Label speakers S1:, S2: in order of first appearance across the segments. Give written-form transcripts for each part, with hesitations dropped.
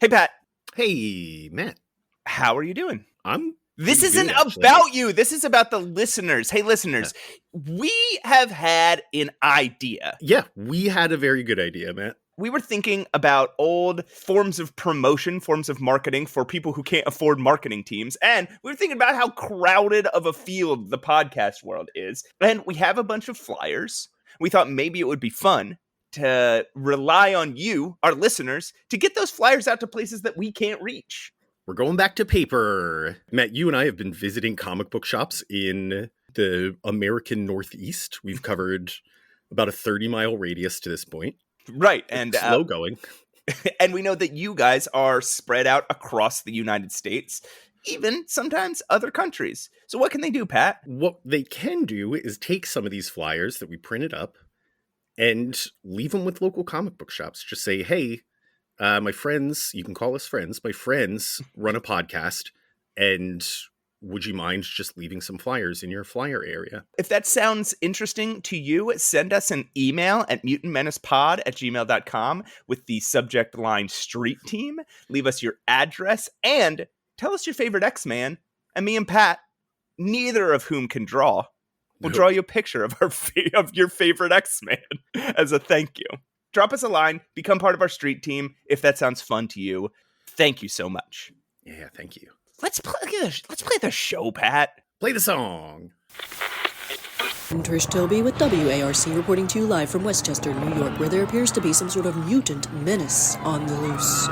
S1: Hey, Pat.
S2: Hey, Matt.
S1: How are you doing?
S2: This
S1: isn't about you. This is about the listeners. Hey, listeners, we have had an idea.
S2: Yeah, we had a very good idea, Matt.
S1: We were thinking about old forms of promotion, forms of marketing for people who can't afford marketing teams. And we were thinking about how crowded of a field the podcast world is. And we have a bunch of flyers. We thought maybe it would be fun to rely on you, our listeners, to get those flyers out to places that we can't reach.
S2: We're going back to paper. Matt, you and I have been visiting comic book shops in the American Northeast. We've covered about a 30-mile radius to this point.
S1: Right. And
S2: slow going.
S1: And we know that you guys are spread out across the United States, even sometimes other countries. So what can they do, Pat?
S2: What they can do is take some of these flyers that we printed up and leave them with local comic book shops. Just say, hey, my friends, you can call us friends. My friends run a podcast, and would you mind just leaving some flyers in your flyer area?
S1: If that sounds interesting to you, send us an email at mutantmenacepod@gmail.com with the subject line Street Team. Leave us your address and tell us your favorite X-Man. And me and Pat, neither of whom can draw, will draw you a picture of of your favorite X-Man as a thank you. Drop us a line, become part of our street team if that sounds fun to you. Thank you so much.
S2: Yeah, thank you.
S1: Let's play the show, Pat.
S2: Play the song.
S3: I'm Trish Toby with WARC reporting to you live from Westchester, New York, where there appears to be some sort of mutant menace on the loose.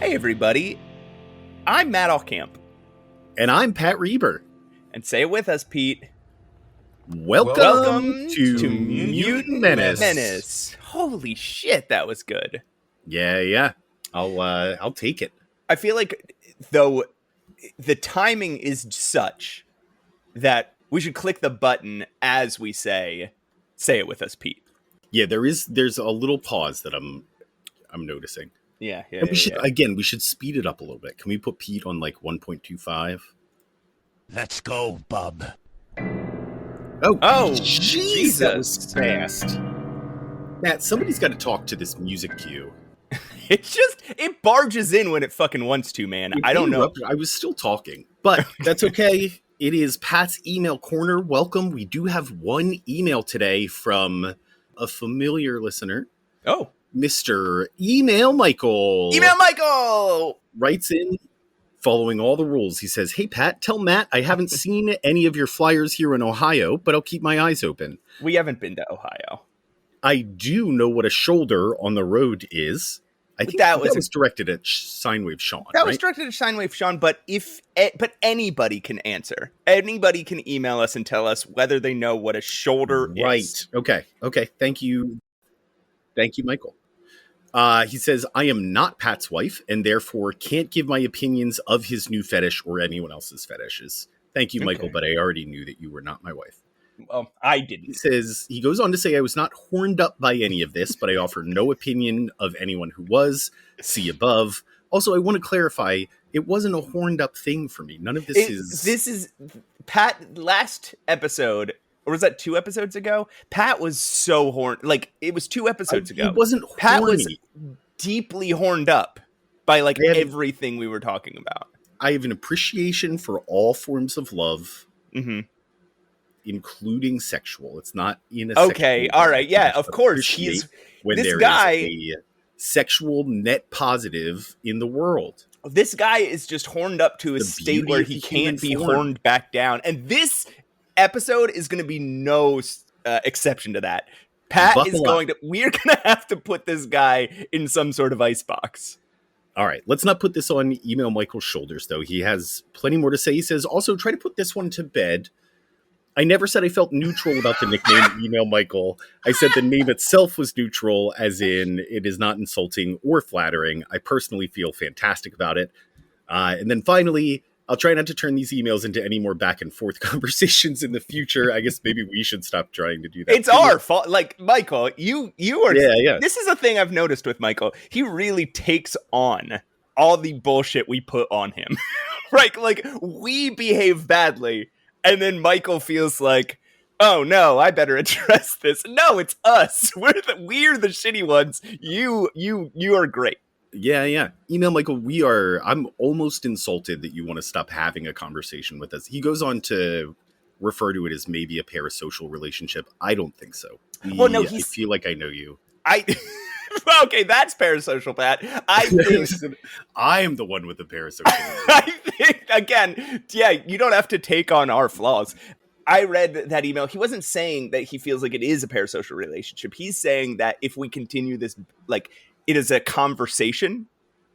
S1: Everybody, I'm Matt Allcamp.
S2: And I'm Pat Rube.
S1: And say it with us, Pete.
S2: Welcome to Mutant Menace.
S1: Holy shit, that was good.
S2: Yeah. I'll take it.
S1: I feel like, though, the timing is such that we should click the button as we say it with us, Pete.
S2: Yeah, there's a little pause that I'm noticing.
S1: Yeah.
S2: And we should speed it up a little bit. Can we put Pete on like 1.25?
S4: Let's go, bub.
S2: Oh, Jesus. That was fast. Matt, somebody's got to talk to this music cue.
S1: It barges in when it fucking wants to, man. I don't know.
S2: I was still talking, but that's okay. It is Pat's Email Corner. Welcome. We do have one email today from a familiar listener.
S1: Oh.
S2: Mr. Email Michael.
S1: Email Michael!
S2: Writes in, following all the rules. He says, hey, Pat, tell Matt I haven't seen any of your flyers here in Ohio, but I'll keep my eyes open.
S1: We haven't been to Ohio.
S2: I do know what a shoulder on the road is. I think that was directed at Sinewave Sean.
S1: That was directed at Sinewave Sean, but anybody can answer. Anybody can email us and tell us whether they know what a shoulder is.
S2: Right. Okay. Thank you. Thank you, Michael. He says, I am not Pat's wife and therefore can't give my opinions of his new fetish or anyone else's fetishes. Thank you, Michael, but I already knew that you were not my wife.
S1: Well, I didn't.
S2: He goes on to say, I was not horned up by any of this, but I offer no opinion of anyone who was. See above. Also, I want to clarify, it wasn't a horned up thing for me. None of this is...
S1: This is... Pat, last episode... Or was that 2 episodes ago? Pat was so horned. Like, it was 2 episodes ago.
S2: It wasn't horny.
S1: Pat was deeply horned up by, like, everything we were talking about.
S2: I have an appreciation for all forms of love, including sexual. It's not in a
S1: okay, all right. Yeah, of course.
S2: This guy is a sexual net positive in the world.
S1: This guy is just horned up to a state where he can't be horned back down. And this episode is going to be no exception to that. We're going to have to put this guy in some sort of icebox.
S2: All right, let's not put this on Email Michael's shoulders, though. He has plenty more to say. He says, also, try to put this one to bed. I never said I felt neutral about the nickname Email Michael. I said the name itself was neutral, as in it is not insulting or flattering. I personally feel fantastic about it. And then finally, I'll try not to turn these emails into any more back and forth conversations in the future. I guess maybe we should stop trying to do that.
S1: It's our fault. Like, Michael, you are...
S2: Yeah.
S1: This is a thing I've noticed with Michael. He really takes on all the bullshit we put on him. Right? Like, we behave badly, and then Michael feels like, oh no, I better address this. No, it's us. We're the shitty ones. You are great.
S2: Yeah. Email Michael. I'm almost insulted that you want to stop having a conversation with us. He goes on to refer to it as maybe a parasocial relationship. I don't think so.
S1: Well, no,
S2: I feel like I know you.
S1: Okay, that's parasocial, Pat. I think
S2: I'm the one with the parasocial.
S1: I think, again, yeah, you don't have to take on our flaws. I read that email. He wasn't saying that he feels like it is a parasocial relationship. He's saying that if we continue this, like, it is a conversation,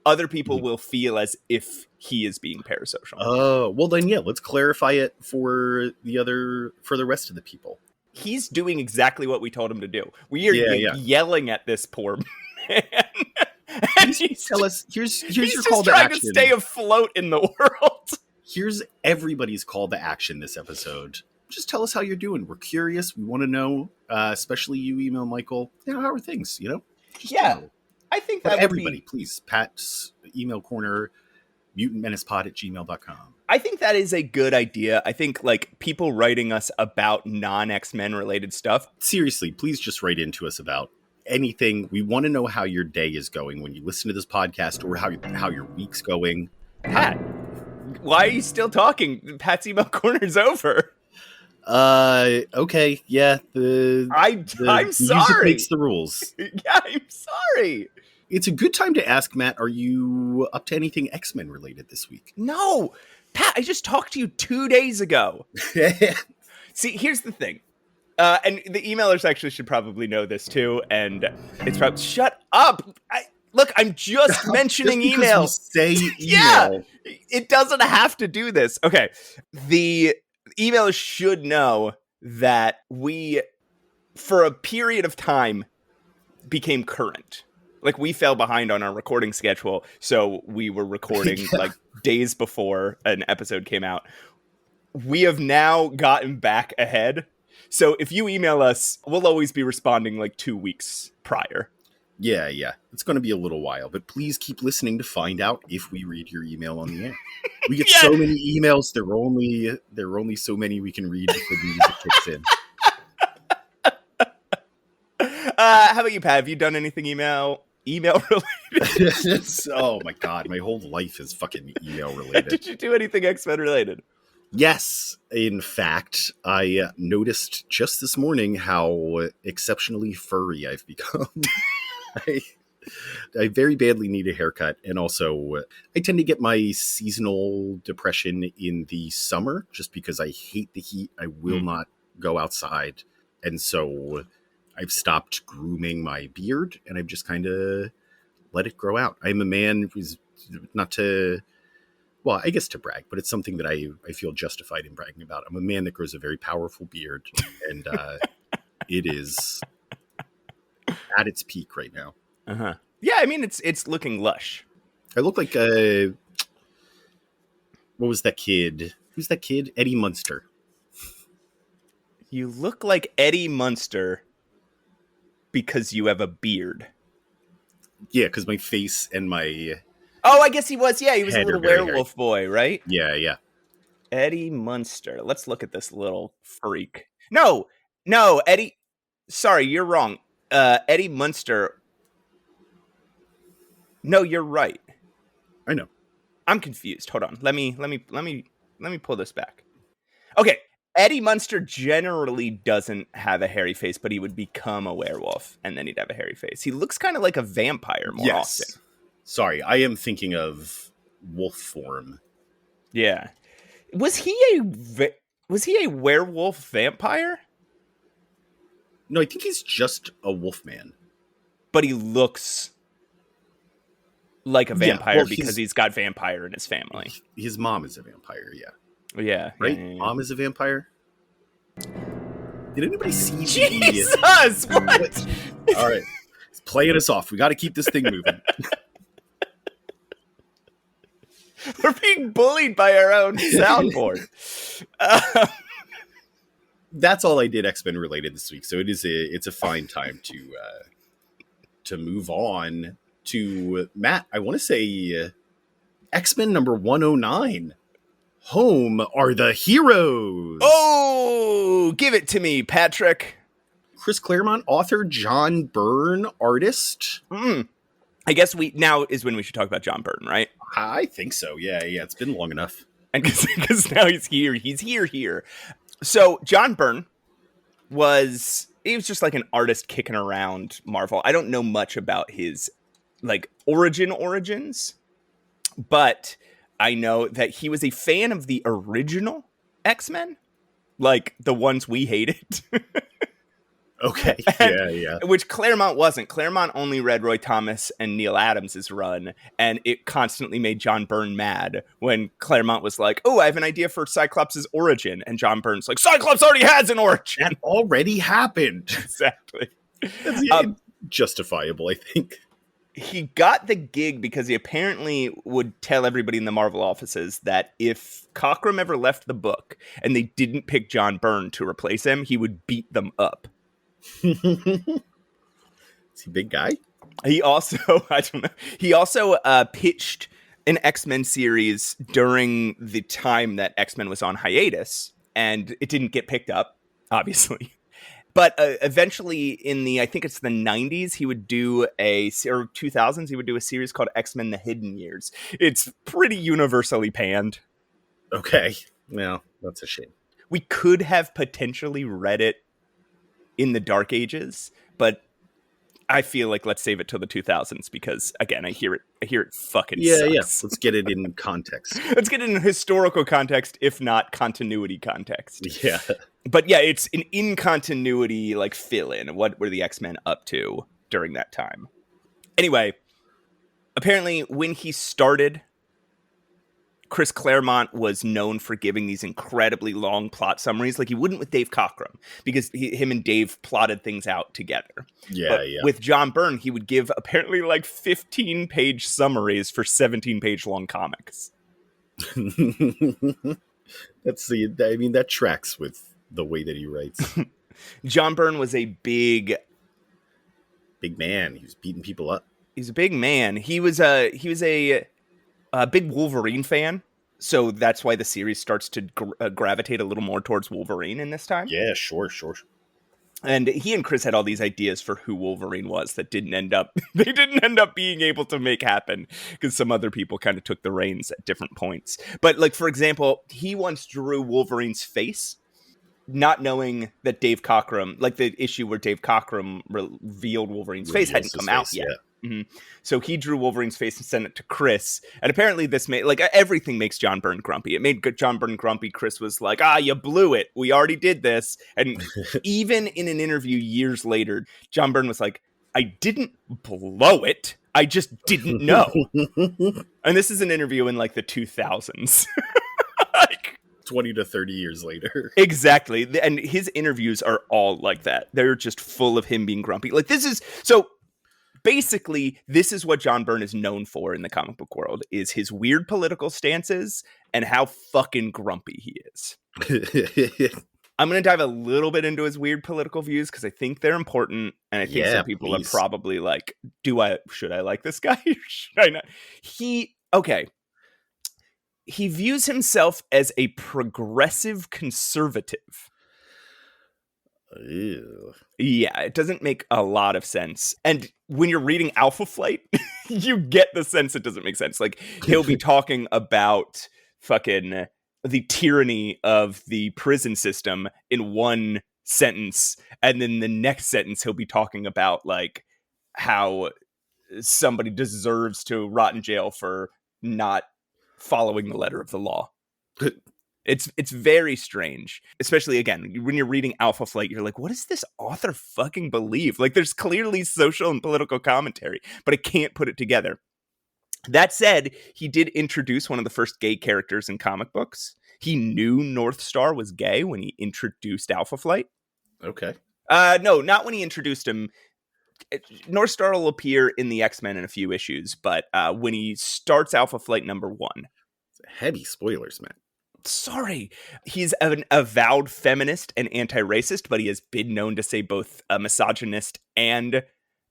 S1: other people will feel as if he is being parasocial.
S2: Oh, well then, yeah, let's clarify it for the rest of the people.
S1: He's doing exactly what we told him to do. We are yelling at this poor man. And
S2: Tell us, here's
S1: he's
S2: your
S1: just
S2: call to
S1: trying
S2: action.
S1: to stay afloat in the world.
S2: Here's everybody's call to action this episode. Just tell us how you're doing. We're curious. We want to know, especially you, email Michael. How are things, Just know.
S1: I think
S2: that
S1: would
S2: everybody, please, Pat's email corner, mutantmenacepod@gmail.com.
S1: I think that is a good idea. I think, like, people writing us about non-X-Men related stuff.
S2: Seriously, please just write into us about anything. We want to know how your day is going when you listen to this podcast, or how your week's going.
S1: Pat, why are you still talking? Pat's email corner's over.
S2: Okay, yeah.
S1: I'm sorry.
S2: Makes the rules.
S1: Yeah, I'm sorry.
S2: It's a good time to ask, Matt, are you up to anything X-Men related this week?
S1: No, Pat, I just talked to you 2 days ago. See, here's the thing. And the emailers actually should probably know this too. And it's probably, shut up. Look, I'm just mentioning
S2: just
S1: email.
S2: Say email.
S1: Yeah, it doesn't have to do this. Okay, the emailers should know that we, for a period of time, became current. Like, we fell behind on our recording schedule, so we were recording like days before an episode came out. We have now gotten back ahead. So if you email us, we'll always be responding like 2 weeks prior.
S2: Yeah. It's going to be a little while, but please keep listening to find out if we read your email on the air. We get so many emails. There are only so many we can read before the music kicks in.
S1: How about you, Pat? Have you done anything email related?
S2: Oh my god, my whole life is fucking email related.
S1: Did you do anything X-Men related?
S2: Yes, in fact, I noticed just this morning how exceptionally furry I've become. I very badly need a haircut, and also I tend to get my seasonal depression in the summer just because I hate the heat. I will not go outside, and so I've stopped grooming my beard, and I've just kind of let it grow out. I'm a man who's not to, well, I guess to brag, but it's something that I feel justified in bragging about. I'm a man that grows a very powerful beard, and it is at its peak right now.
S1: Uh-huh. Yeah, I mean, it's looking lush.
S2: I look like what was that kid? Who's that kid? Eddie Munster.
S1: You look like Eddie Munster because you have a beard.
S2: Yeah, because my face and my...
S1: Oh, I guess he was. Yeah, he was a little werewolf boy, right?
S2: Yeah.
S1: Eddie Munster. Let's look at this little freak. No, Eddie. Sorry, you're wrong. Eddie Munster. No, you're right.
S2: I know.
S1: I'm confused. Hold on. Let me pull this back. Okay. Eddie Munster generally doesn't have a hairy face, but he would become a werewolf, and then he'd have a hairy face. He looks kind of like a vampire more often.
S2: Sorry, I am thinking of wolf form.
S1: Yeah. Was he a werewolf vampire?
S2: No, I think he's just a wolf man.
S1: But he looks like a vampire because he's got vampire in his family.
S2: His mom is a vampire, yeah.
S1: Yeah.
S2: Right?
S1: Yeah.
S2: Mom is a vampire? Did anybody see
S1: Jesus! What?
S2: All right. He's playing us off. We got to keep this thing moving.
S1: We're being bullied by our own soundboard.
S2: That's all I did X-Men related this week. So it's a fine time to move on to Matt. I want to say X-Men number 109. Home are the heroes.
S1: Oh, give it to me, Patrick.
S2: Chris Claremont, author, John Byrne, artist.
S1: I guess now is when we should talk about John Byrne, right?
S2: I think so. Yeah. It's been long enough.
S1: And because now he's here. So John Byrne was just like an artist kicking around Marvel. I don't know much about his like origins, but I know that he was a fan of the original X-Men, like the ones we hated.
S2: Okay. Yeah.
S1: Which Claremont wasn't. Claremont only read Roy Thomas and Neil Adams' run, and it constantly made John Byrne mad when Claremont was like, oh, I have an idea for Cyclops' origin. And John Byrne's like, Cyclops already has an origin.
S2: That already happened.
S1: Exactly.
S2: That's justifiable, I think.
S1: He got the gig because he apparently would tell everybody in the Marvel offices that if Cockrum ever left the book and they didn't pick John Byrne to replace him, he would beat them up.
S2: Is he a big guy?
S1: He also, I don't know. He also pitched an X-Men series during the time that X-Men was on hiatus, and it didn't get picked up, obviously. But eventually, I think it's the 90s, he would do or 2000s, he would do a series called X-Men: The Hidden Years. It's pretty universally panned.
S2: Okay, well, that's a shame.
S1: We could have potentially read it in the Dark Ages, but I feel like let's save it till the 2000s because, again, I hear it fucking sucks.
S2: Yeah. Let's get it in context.
S1: Let's get it in historical context, if not continuity context.
S2: Yeah.
S1: But yeah, it's an in-continuity, like, fill-in. What were the X-Men up to during that time? Anyway, apparently when he started, Chris Claremont was known for giving these incredibly long plot summaries. Like, he wouldn't with Dave Cockrum because him and Dave plotted things out together.
S2: Yeah.
S1: With John Byrne, he would give apparently like 15-page summaries for 17-page long comics.
S2: That tracks with the way that he writes.
S1: John Byrne was a big
S2: man. He was beating people up.
S1: He's a big man. He was a big Wolverine fan, so that's why the series starts to gravitate a little more towards Wolverine in this time.
S2: Yeah, sure.
S1: And he and Chris had all these ideas for who Wolverine was that didn't end up being able to make happen because some other people kind of took the reins at different points. But like, for example, he once drew Wolverine's face, not knowing that Dave Cockrum, like the issue where Dave Cockrum revealed Wolverine's face hadn't come out yet.
S2: Yeah.
S1: Mm-hmm. So he drew Wolverine's face and sent it to Chris. And apparently this made, like, everything makes John Byrne grumpy. It made John Byrne grumpy. Chris was like, you blew it. We already did this. And even in an interview years later, John Byrne was like, I didn't blow it. I just didn't know. And this is an interview in like the 2000s.
S2: 20 to 30 years later.
S1: Exactly. And his interviews are all like that. They're just full of him being grumpy. Like, basically, this is what John Byrne is known for in the comic book world, is his weird political stances and how fucking grumpy he is. I'm going to dive a little bit into his weird political views because I think they're important. And I think some people are probably like, should I like this guy? Should I not? He views himself as a progressive conservative.
S2: Ew.
S1: Yeah, it doesn't make a lot of sense. And when you're reading Alpha Flight, you get the sense it doesn't make sense. Like, he'll be talking about fucking the tyranny of the prison system in one sentence, and then the next sentence he'll be talking about like how somebody deserves to rot in jail for not following the letter of the law. It's very strange, especially, again, when you're reading Alpha Flight, you're like, what does this author fucking believe? Like, there's clearly social and political commentary, but I can't put it together. That said, he did introduce one of the first gay characters in comic books. He knew North Star was gay when he introduced Alpha Flight.
S2: Okay.
S1: No, not when he introduced him. North Star will appear in the X-Men in a few issues, but when he starts Alpha Flight #1.
S2: Heavy spoilers, Matt.
S1: Sorry. He's an avowed feminist and anti-racist, but he has been known to say both misogynist and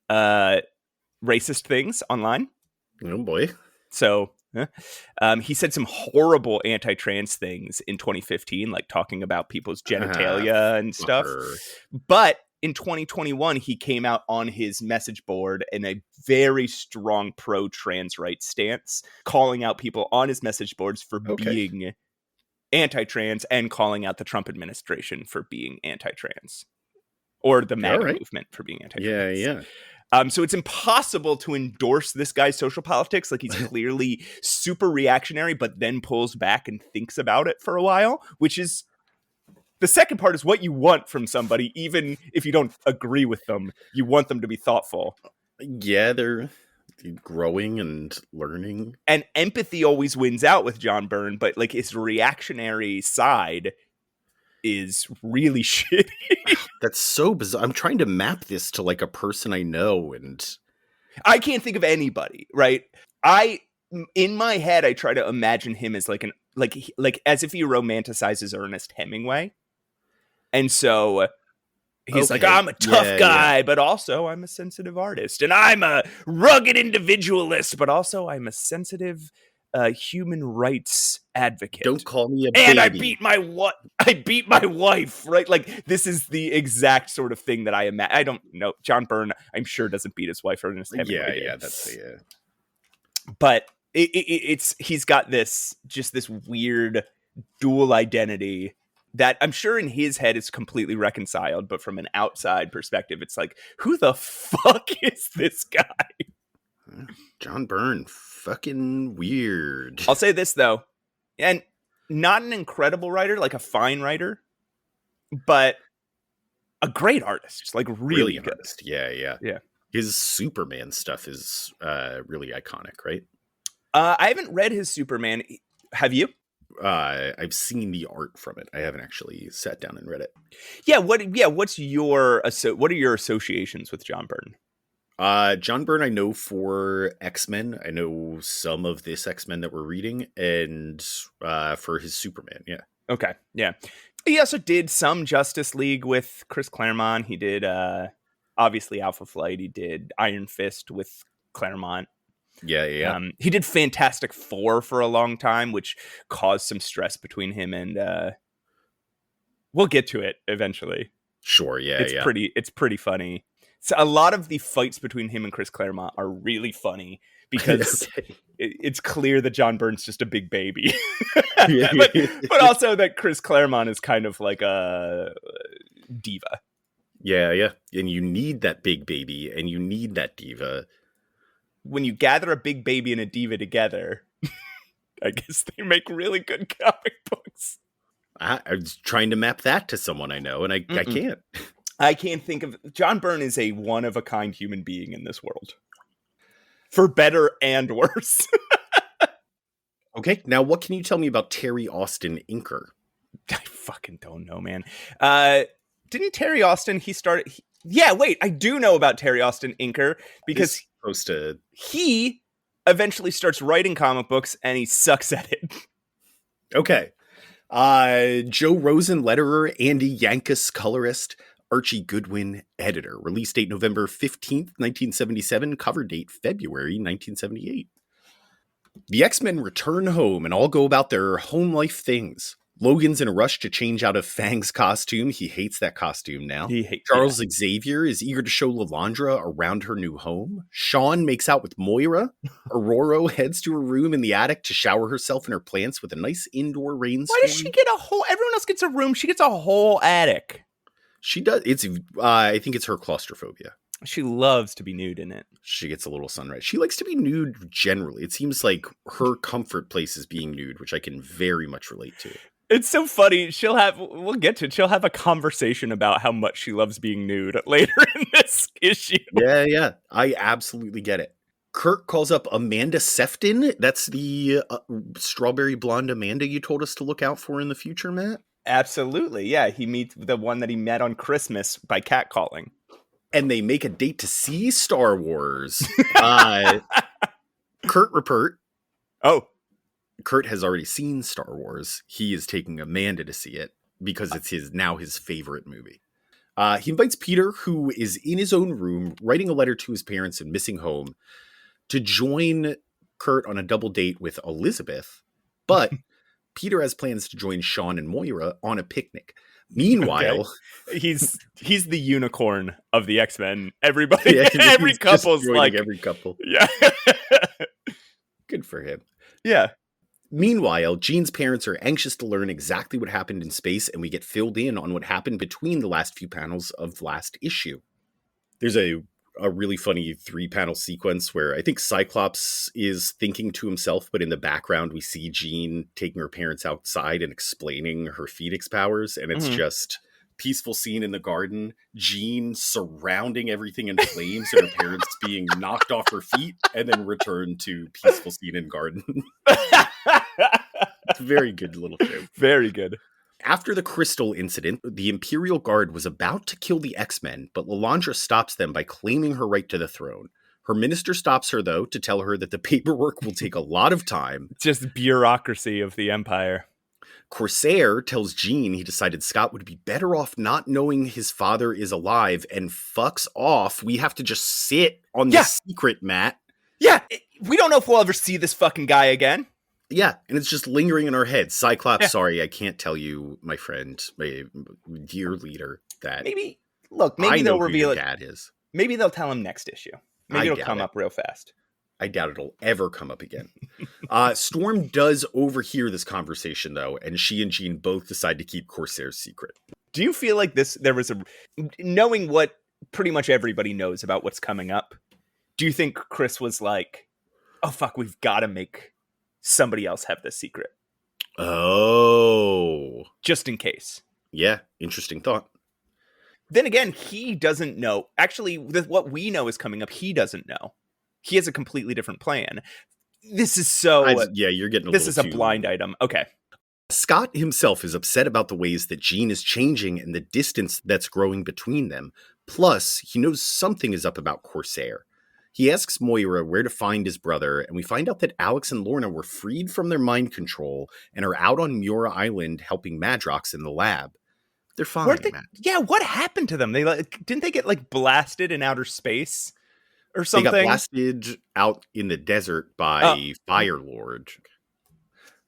S1: racist things online.
S2: Oh boy.
S1: So he said some horrible anti-trans things in 2015, like talking about people's genitalia and stuff. But in 2021, he came out on his message board in a very strong pro-trans rights stance, calling out people on his message boards for being anti-trans and calling out the Trump administration for being anti-trans, or the MAGA movement for being anti-trans.
S2: Yeah.
S1: So it's impossible to endorse this guy's social politics. Like, he's clearly super reactionary, but then pulls back and thinks about it for a while, which is the second part is what you want from somebody. Even if you don't agree with them, you want them to be thoughtful.
S2: Yeah, they're growing and learning.
S1: And empathy always wins out with John Byrne, but like his reactionary side is really shitty.
S2: That's so bizarre. I'm trying to map this to like a person I know, and
S1: I can't think of anybody, right? In my head, I try to imagine him as like as if he romanticizes Ernest Hemingway. And so he's like, I'm a tough guy, but also I'm a sensitive artist, and I'm a rugged individualist, but also I'm a sensitive human rights advocate.
S2: Don't call me a baby.
S1: And I beat my wife, right? Like, this is the exact sort of thing that I imagine. I don't know. John Byrne, I'm sure, doesn't beat his wife or Ernest Hemingway.
S2: Yeah, that's the
S1: But it's he's got this weird dual identity that I'm sure in his head is completely reconciled, but from an outside perspective, it's like, who the fuck is this guy?
S2: John Byrne, fucking weird.
S1: I'll say this though, and not an incredible writer, like a fine writer, but a great artist, like really good.
S2: Artist. Yeah. His Superman stuff is really iconic, right?
S1: I haven't read his Superman. Have you?
S2: I've seen the art from it. I haven't actually sat down and read it.
S1: Yeah. What are your associations with John Byrne?
S2: John Byrne, I know for X-Men. I know some of this X-Men that we're reading, and for his Superman. Yeah.
S1: Okay. Yeah. He also did some Justice League with Chris Claremont. He did obviously Alpha Flight. He did Iron Fist with Claremont.
S2: Yeah.
S1: He did Fantastic Four for a long time, which caused some stress between him and we'll get to it eventually.
S2: Sure, yeah.
S1: It's pretty funny. So a lot of the fights between him and Chris Claremont are really funny because it's clear that John Byrne's just a big baby. but also that Chris Claremont is kind of like a diva.
S2: Yeah. And you need that big baby and you need that diva.
S1: When you gather a big baby and a diva together, I guess they make really good comic books.
S2: I was trying to map that to someone I know, and I can't.
S1: I can't think of... John Byrne is a one-of-a-kind human being in this world. For better and worse.
S2: Okay, now what can you tell me about Terry Austin Inker?
S1: I fucking don't know, man. Didn't Terry Austin, I do know about Terry Austin Inker, because he eventually starts writing comic books, and he sucks at it.
S2: Okay. Joe Rosen, letterer, Andy Yankus, colorist, Archie Goodwin, editor. Release date November 15th, 1977. Cover date February 1978. The X-Men return home and all go about their home life things. Logan's in a rush to change out of Fang's costume. He hates that costume now. Charles Xavier is eager to show Lilandra around her new home. Sean makes out with Moira. Aurora heads to her room in the attic to shower herself and her plants with a nice indoor rainstorm.
S1: Why does she get everyone else gets a room, she gets a whole attic.
S2: She does. I think it's her claustrophobia.
S1: She loves to be nude in it.
S2: She gets a little sunrise. She likes to be nude generally. It seems like her comfort place is being nude, which I can very much relate to.
S1: It's so funny. She'll have a conversation about how much she loves being nude later in this issue.
S2: Yeah. I absolutely get it. Kirk calls up Amanda Sefton. That's the strawberry blonde Amanda you told us to look out for in the future, Matt?
S1: Absolutely. Yeah. He meets the one that he met on Christmas by catcalling.
S2: And they make a date to see Star Wars. Kurt Ruppert.
S1: Oh.
S2: Kurt has already seen Star Wars. He is taking Amanda to see it because it's his favorite movie. He invites Peter, who is in his own room, writing a letter to his parents and missing home, to join Kurt on a double date with Elizabeth. But Peter has plans to join Sean and Moira on a picnic. Meanwhile,
S1: he's the unicorn of the X-Men. Everybody, every couple's like
S2: every couple.
S1: Yeah.
S2: Good for him.
S1: Yeah.
S2: Meanwhile, Jean's parents are anxious to learn exactly what happened in space, and we get filled in on what happened between the last few panels of last issue. There's a really funny 3-panel sequence where I think Cyclops is thinking to himself, but in the background we see Jean taking her parents outside and explaining her Phoenix powers, and it's just peaceful scene in the garden, Jean surrounding everything in flames and her parents being knocked off her feet, and then return to peaceful scene in garden. It's a very good little show.
S1: Very good.
S2: After the crystal incident, the Imperial Guard was about to kill the X-Men, but Lilandra stops them by claiming her right to the throne. Her minister stops her, though, to tell her that the paperwork will take a lot of time.
S1: It's just bureaucracy of the Empire.
S2: Corsair tells Jean he decided Scott would be better off not knowing his father is alive and fucks off. We have to just sit on the secret, Matt.
S1: Yeah, we don't know if we'll ever see this fucking guy again.
S2: Yeah, and it's just lingering in our heads. Cyclops, sorry, I can't tell you, my friend, my dear leader, that
S1: maybe they'll reveal it.
S2: Dad is.
S1: Maybe they'll tell him next issue. Maybe it'll come up real fast.
S2: I doubt it'll ever come up again. Storm does overhear this conversation, though, and she and Jean both decide to keep Corsair's secret.
S1: Do you feel like there was knowing what pretty much everybody knows about what's coming up, do you think Chris was like, oh, fuck, we've got to make somebody else have this secret?
S2: Oh.
S1: Just in case.
S2: Yeah, interesting thought.
S1: Then again, he doesn't know. Actually, what we know is coming up, he doesn't know. He has a completely different plan. This is
S2: you're getting
S1: this is a blind item. Okay.
S2: Scott himself is upset about the ways that Jean is changing and the distance that's growing between them. Plus, he knows something is up about Corsair. He asks Moira where to find his brother, and we find out that Alex and Lorna were freed from their mind control and are out on Muir Island helping Madrox in the lab. They're fine, Matt.
S1: Yeah, what happened to them? Didn't they get blasted in outer space or something?
S2: They got blasted out in the desert by Firelord.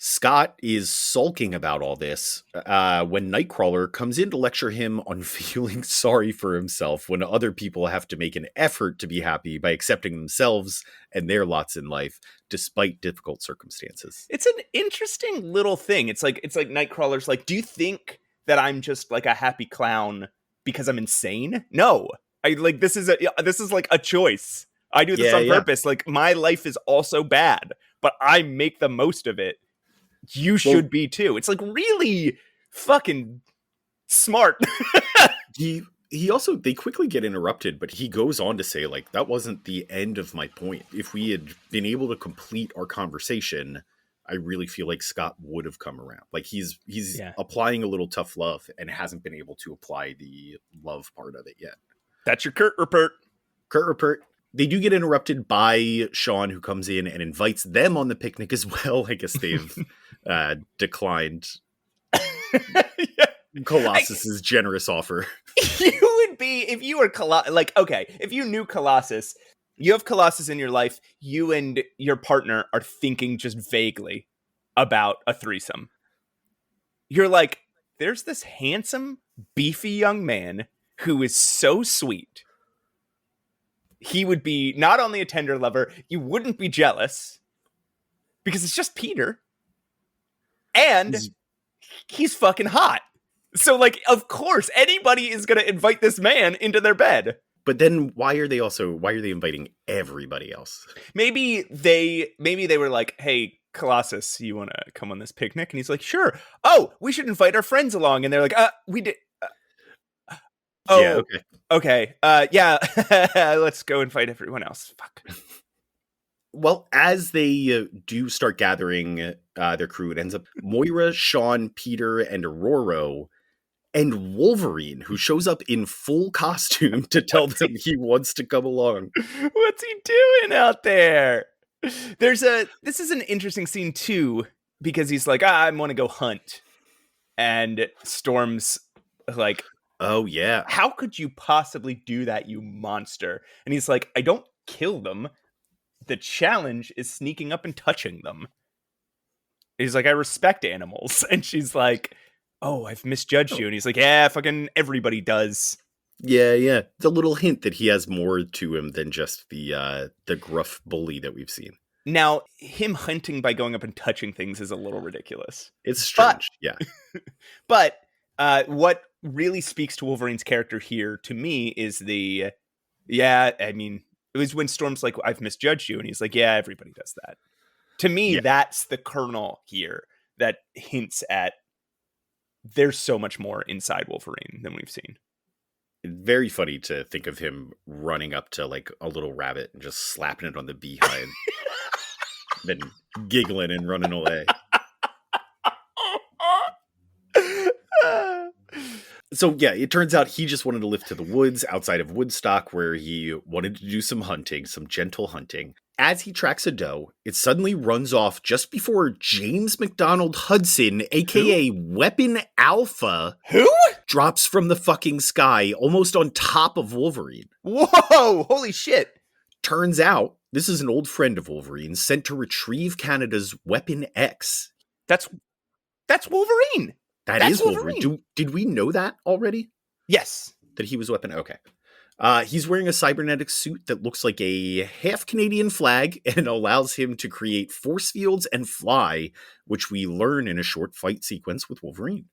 S2: Scott is sulking about all this when Nightcrawler comes in to lecture him on feeling sorry for himself when other people have to make an effort to be happy by accepting themselves and their lots in life despite difficult circumstances.
S1: It's an interesting little thing. It's like Nightcrawler's like, do you think that I'm just like a happy clown because I'm insane? No. This is like a choice. I do this on purpose. Like, my life is also bad, but I make the most of it. You should be too. It's like really fucking smart.
S2: He also, they quickly get interrupted, but he goes on to say, like, that wasn't the end of my point. If we had been able to complete our conversation, I really feel like Scott would have come around. Like, he's applying a little tough love and hasn't been able to apply the love part of it yet.
S1: That's your Kurt Rupert.
S2: Kurt Rupert. They do get interrupted by Sean, who comes in and invites them on the picnic as well. I guess they've declined Colossus's generous offer.
S1: You would be, if you were if you knew Colossus, you have Colossus in your life, you and your partner are thinking just vaguely about a threesome. You're like, there's this handsome, beefy young man who is so sweet. He would be not only a tender lover, you wouldn't be jealous because it's just Peter. And he's fucking hot. So, like, of course, anybody is going to invite this man into their bed.
S2: But then why are they inviting everybody else?
S1: Maybe they were like, hey, Colossus, you want to come on this picnic? And he's like, sure. Oh, we should invite our friends along. And they're like, we did.
S2: Yeah,
S1: okay. Let's go invite everyone else. Fuck.
S2: Well, as they do start gathering their crew, it ends up Moira, Sean, Peter, and Aurora, and Wolverine, who shows up in full costume to tell them he wants to come along.
S1: What's he doing out there? This is an interesting scene too, because he's like, I want to go hunt. And Storm's like,
S2: oh, yeah.
S1: how could you possibly do that, you monster? And he's like, I don't kill them. The challenge is sneaking up and touching them. He's like, I respect animals. And she's like, oh, I've misjudged you. And he's like, yeah, fucking everybody does.
S2: Yeah. It's a little hint that he has more to him than just the gruff bully that we've seen.
S1: Now, him hunting by going up and touching things is a little ridiculous.
S2: It's strange, yeah.
S1: But what really speaks to Wolverine's character here, to me, is it was when Storm's like, I've misjudged you. And he's like, yeah, everybody does that. To me, that's the kernel here that hints at there's so much more inside Wolverine than we've seen.
S2: Very funny to think of him running up to like a little rabbit and just slapping it on the behind. Then giggling and running away. So yeah, it turns out he just wanted to live to the woods outside of Woodstock, where he wanted to do some hunting, some gentle hunting. As he tracks a doe, it suddenly runs off just before James McDonald Hudson, aka Weapon Alpha, drops from the fucking sky almost on top of Wolverine.
S1: Whoa, holy shit.
S2: Turns out, this is an old friend of Wolverine's sent to retrieve Canada's Weapon X.
S1: That's Wolverine.
S2: That's Wolverine. Did we know that already?
S1: Yes.
S2: That he was Weapon? Okay. He's wearing a cybernetic suit that looks like a half Canadian flag and allows him to create force fields and fly, which we learn in a short fight sequence with Wolverine.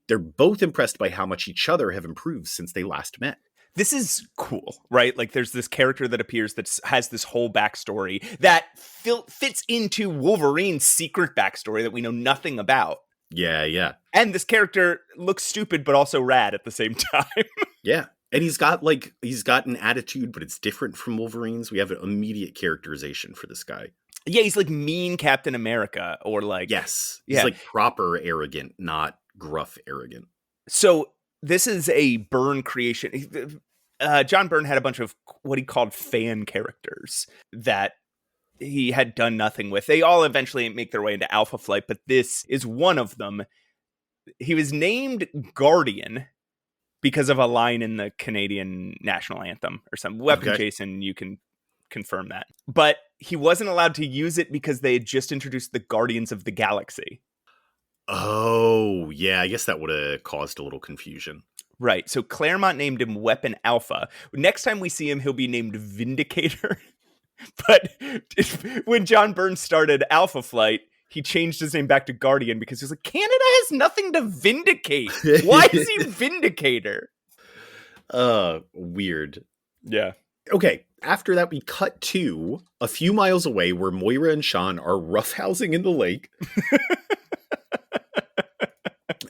S2: They're both impressed by how much each other have improved since they last met.
S1: This is cool, right? Like, there's this character that appears that has this whole backstory that fits into Wolverine's secret backstory that we know nothing about.
S2: Yeah.
S1: And this character looks stupid, but also rad at the same time.
S2: Yeah. And he's got an attitude, but it's different from Wolverine's. We have an immediate characterization for this guy.
S1: Yeah, he's like mean Captain America, or like...
S2: Yes. He's like proper arrogant, not gruff arrogant.
S1: So this is a Byrne creation. John Byrne had a bunch of what he called fan characters that he had done nothing with. They all eventually make their way into Alpha Flight, but this is one of them. He was named Guardian because of a line in the Canadian national anthem or something. Weapon, Jason, you can confirm that. But he wasn't allowed to use it because they had just introduced the Guardians of the Galaxy.
S2: Oh, yeah, I guess that would have caused a little confusion.
S1: Right, so Claremont named him Weapon Alpha. Next time we see him, he'll be named Vindicator. But when John Byrne started Alpha Flight, he changed his name back to Guardian because he was like, Canada has nothing to vindicate. Why is he Vindicator?
S2: Weird.
S1: Yeah.
S2: Okay, after that, we cut to a few miles away where Moira and Sean are roughhousing in the lake.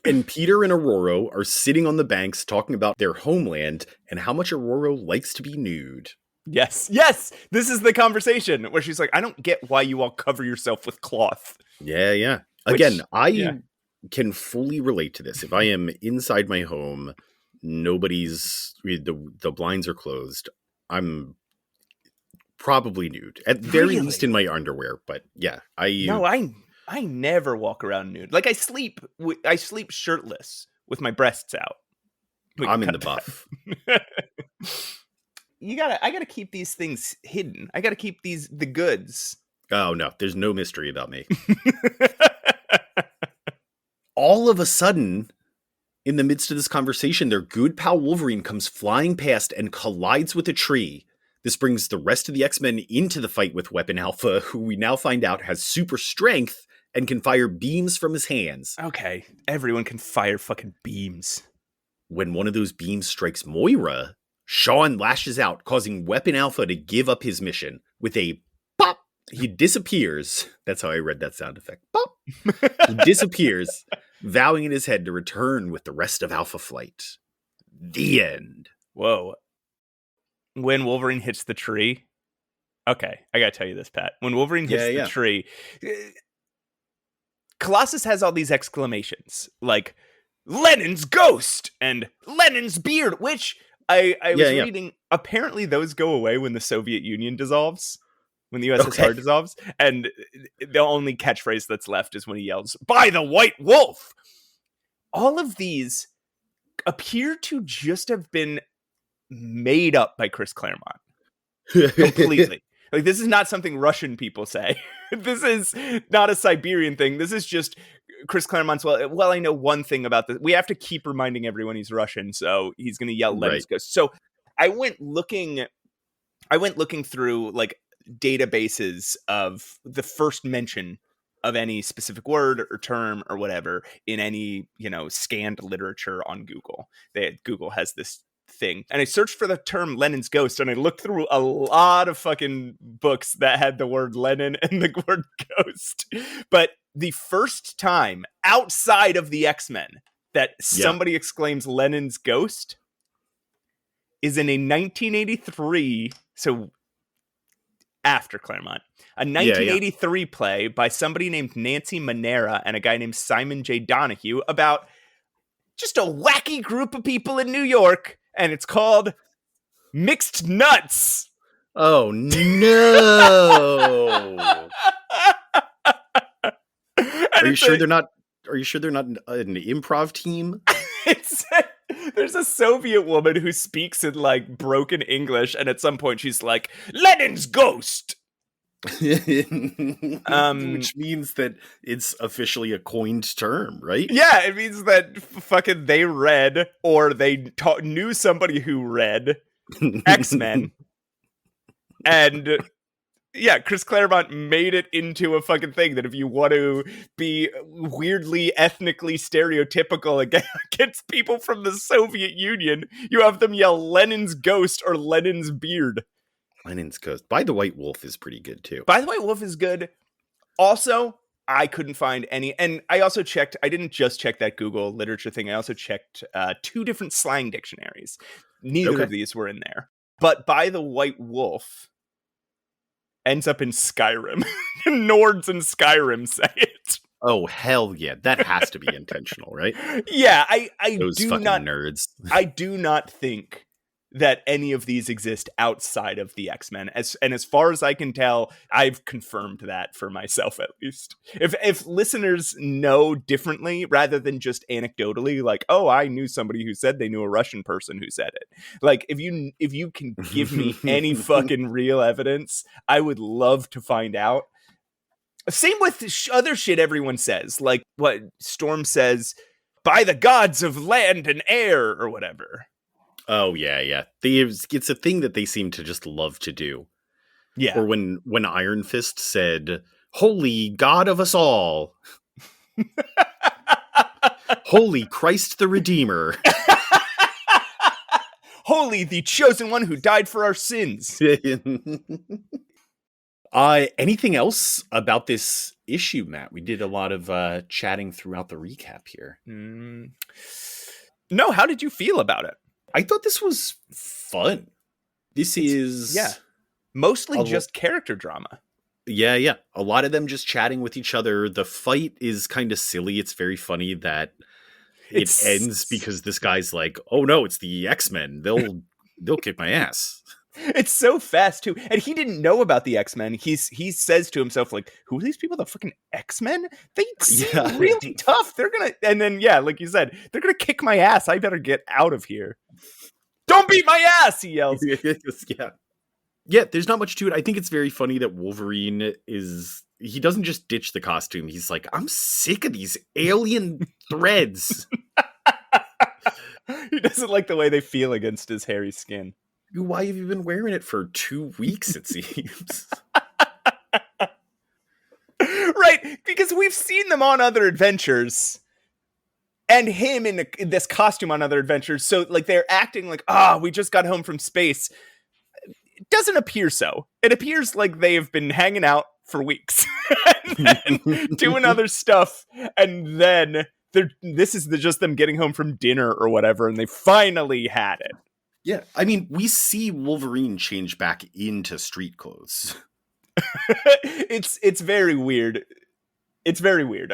S2: And Peter and Aurora are sitting on the banks talking about their homeland and how much Aurora likes to be nude.
S1: Yes. This is the conversation where she's like, I don't get why you all cover yourself with cloth.
S2: Yeah. Again, I can fully relate to this. If I am inside my home, the blinds are closed, I'm probably nude. At very least in my underwear, but yeah.
S1: I never walk around nude. Like I sleep shirtless with my breasts out.
S2: I'm in the buff.
S1: I gotta keep these things hidden. I gotta keep the goods.
S2: Oh no, there's no mystery about me. All of a sudden, in the midst of this conversation, their good pal Wolverine comes flying past and collides with a tree. This brings the rest of the X-Men into the fight with Weapon Alpha, who we now find out has super strength and can fire beams from his hands.
S1: Okay, everyone can fire fucking beams.
S2: When one of those beams strikes Moira, Sean lashes out, causing Weapon Alpha to give up his mission. With a pop, he disappears. That's how I read that sound effect. Pop. He disappears, vowing in his head to return with the rest of Alpha Flight. The end.
S1: Whoa. When Wolverine hits the tree... Okay, I gotta tell you this, Pat. When Wolverine hits the tree... Colossus has all these exclamations, like, Lenin's ghost! And Lenin's beard! Which... I was reading, apparently those go away when the Soviet Union dissolves. when the USS Hard dissolves, and the only catchphrase that's left is when he yells, "By the White Wolf!" All of these appear to just have been made up by Chris Claremont. Completely. Like, this is not something Russian people say. This is not a Siberian thing. This is just Chris Claremont's, well, I know one thing about this. We have to keep reminding everyone he's Russian, so he's going to yell Lenin's Ghost. So I went looking through like databases of the first mention of any specific word or term or whatever in any, scanned literature on Google. Google has this thing, and I searched for the term Lenin's Ghost, and I looked through a lot of fucking books that had the word Lenin and the word ghost. But the first time outside of the X-Men that somebody exclaims Lenin's Ghost is in a 1983, so after Claremont, a 1983 play by somebody named Nancy Manera and a guy named Simon J. Donahue about just a wacky group of people in New York, and it's called Mixed Nuts.
S2: Oh no! Are you sure they're not an improv team?
S1: There's a Soviet woman who speaks in like broken English, and at some point she's like, "Lenin's Ghost,"
S2: which means that it's officially a coined term, right?
S1: Yeah, it means that fucking they read, or they knew somebody who read X-Men, and Chris Claremont made it into a fucking thing that if you want to be weirdly ethnically stereotypical against people from the Soviet Union, you have them yell Lenin's Ghost or Lenin's Beard.
S2: Lenin's Ghost. By the White Wolf is pretty good too.
S1: By the White Wolf is good. Also, I couldn't find any, and I also checked, I didn't just check that Google literature thing, I also checked 2 different slang dictionaries. Neither of these were in there. But By the White Wolf ends up in Skyrim. Nords in Skyrim say it.
S2: Oh, hell yeah. That has to be intentional, right?
S1: Yeah, I
S2: Those
S1: do
S2: fucking
S1: not
S2: nerds.
S1: I do not think that any of these exist outside of the X-Men. As far as I can tell, I've confirmed that for myself, at least. If listeners know differently, rather than just anecdotally, like, oh, I knew somebody who said they knew a Russian person who said it. Like, if you can give me any fucking real evidence, I would love to find out. Same with other shit everyone says, like what Storm says, "By the gods of land and air," or whatever.
S2: Oh, yeah. It's a thing that they seem to just love to do.
S1: Yeah.
S2: Or when Iron Fist said, "Holy God of us all." Holy Christ the Redeemer.
S1: Holy the chosen one who died for our sins.
S2: Anything else about this issue, Matt? We did a lot of chatting throughout the recap here.
S1: No, how did you feel about it?
S2: I thought this was fun. This is
S1: mostly just character drama.
S2: Yeah. A lot of them just chatting with each other. The fight is kind of silly. It's very funny that it ends because this guy's like, "Oh no, it's the X-Men. They'll kick my ass."
S1: It's so fast too, and he didn't know about the X-Men. He says to himself, like, "Who are these people? The fucking X-Men? They seem really tough. They're gonna," and then like you said, "They're gonna kick my ass. I better get out of here. Don't beat my ass!" He yells.
S2: Yeah. There's not much to it. I think it's very funny that Wolverine he doesn't just ditch the costume. He's like, "I'm sick of these alien threads."
S1: He doesn't like the way they feel against his hairy skin.
S2: Why have you been wearing it for 2 weeks, it seems?
S1: Right, because we've seen them on other adventures. And him in this costume on other adventures. So, like, they're acting like, we just got home from space. It doesn't appear so. It appears like they've been hanging out for weeks. And then doing other stuff. And then this is just them getting home from dinner or whatever. And they finally had it.
S2: Yeah, I mean, we see Wolverine change back into street clothes.
S1: It's very weird. It's very weird.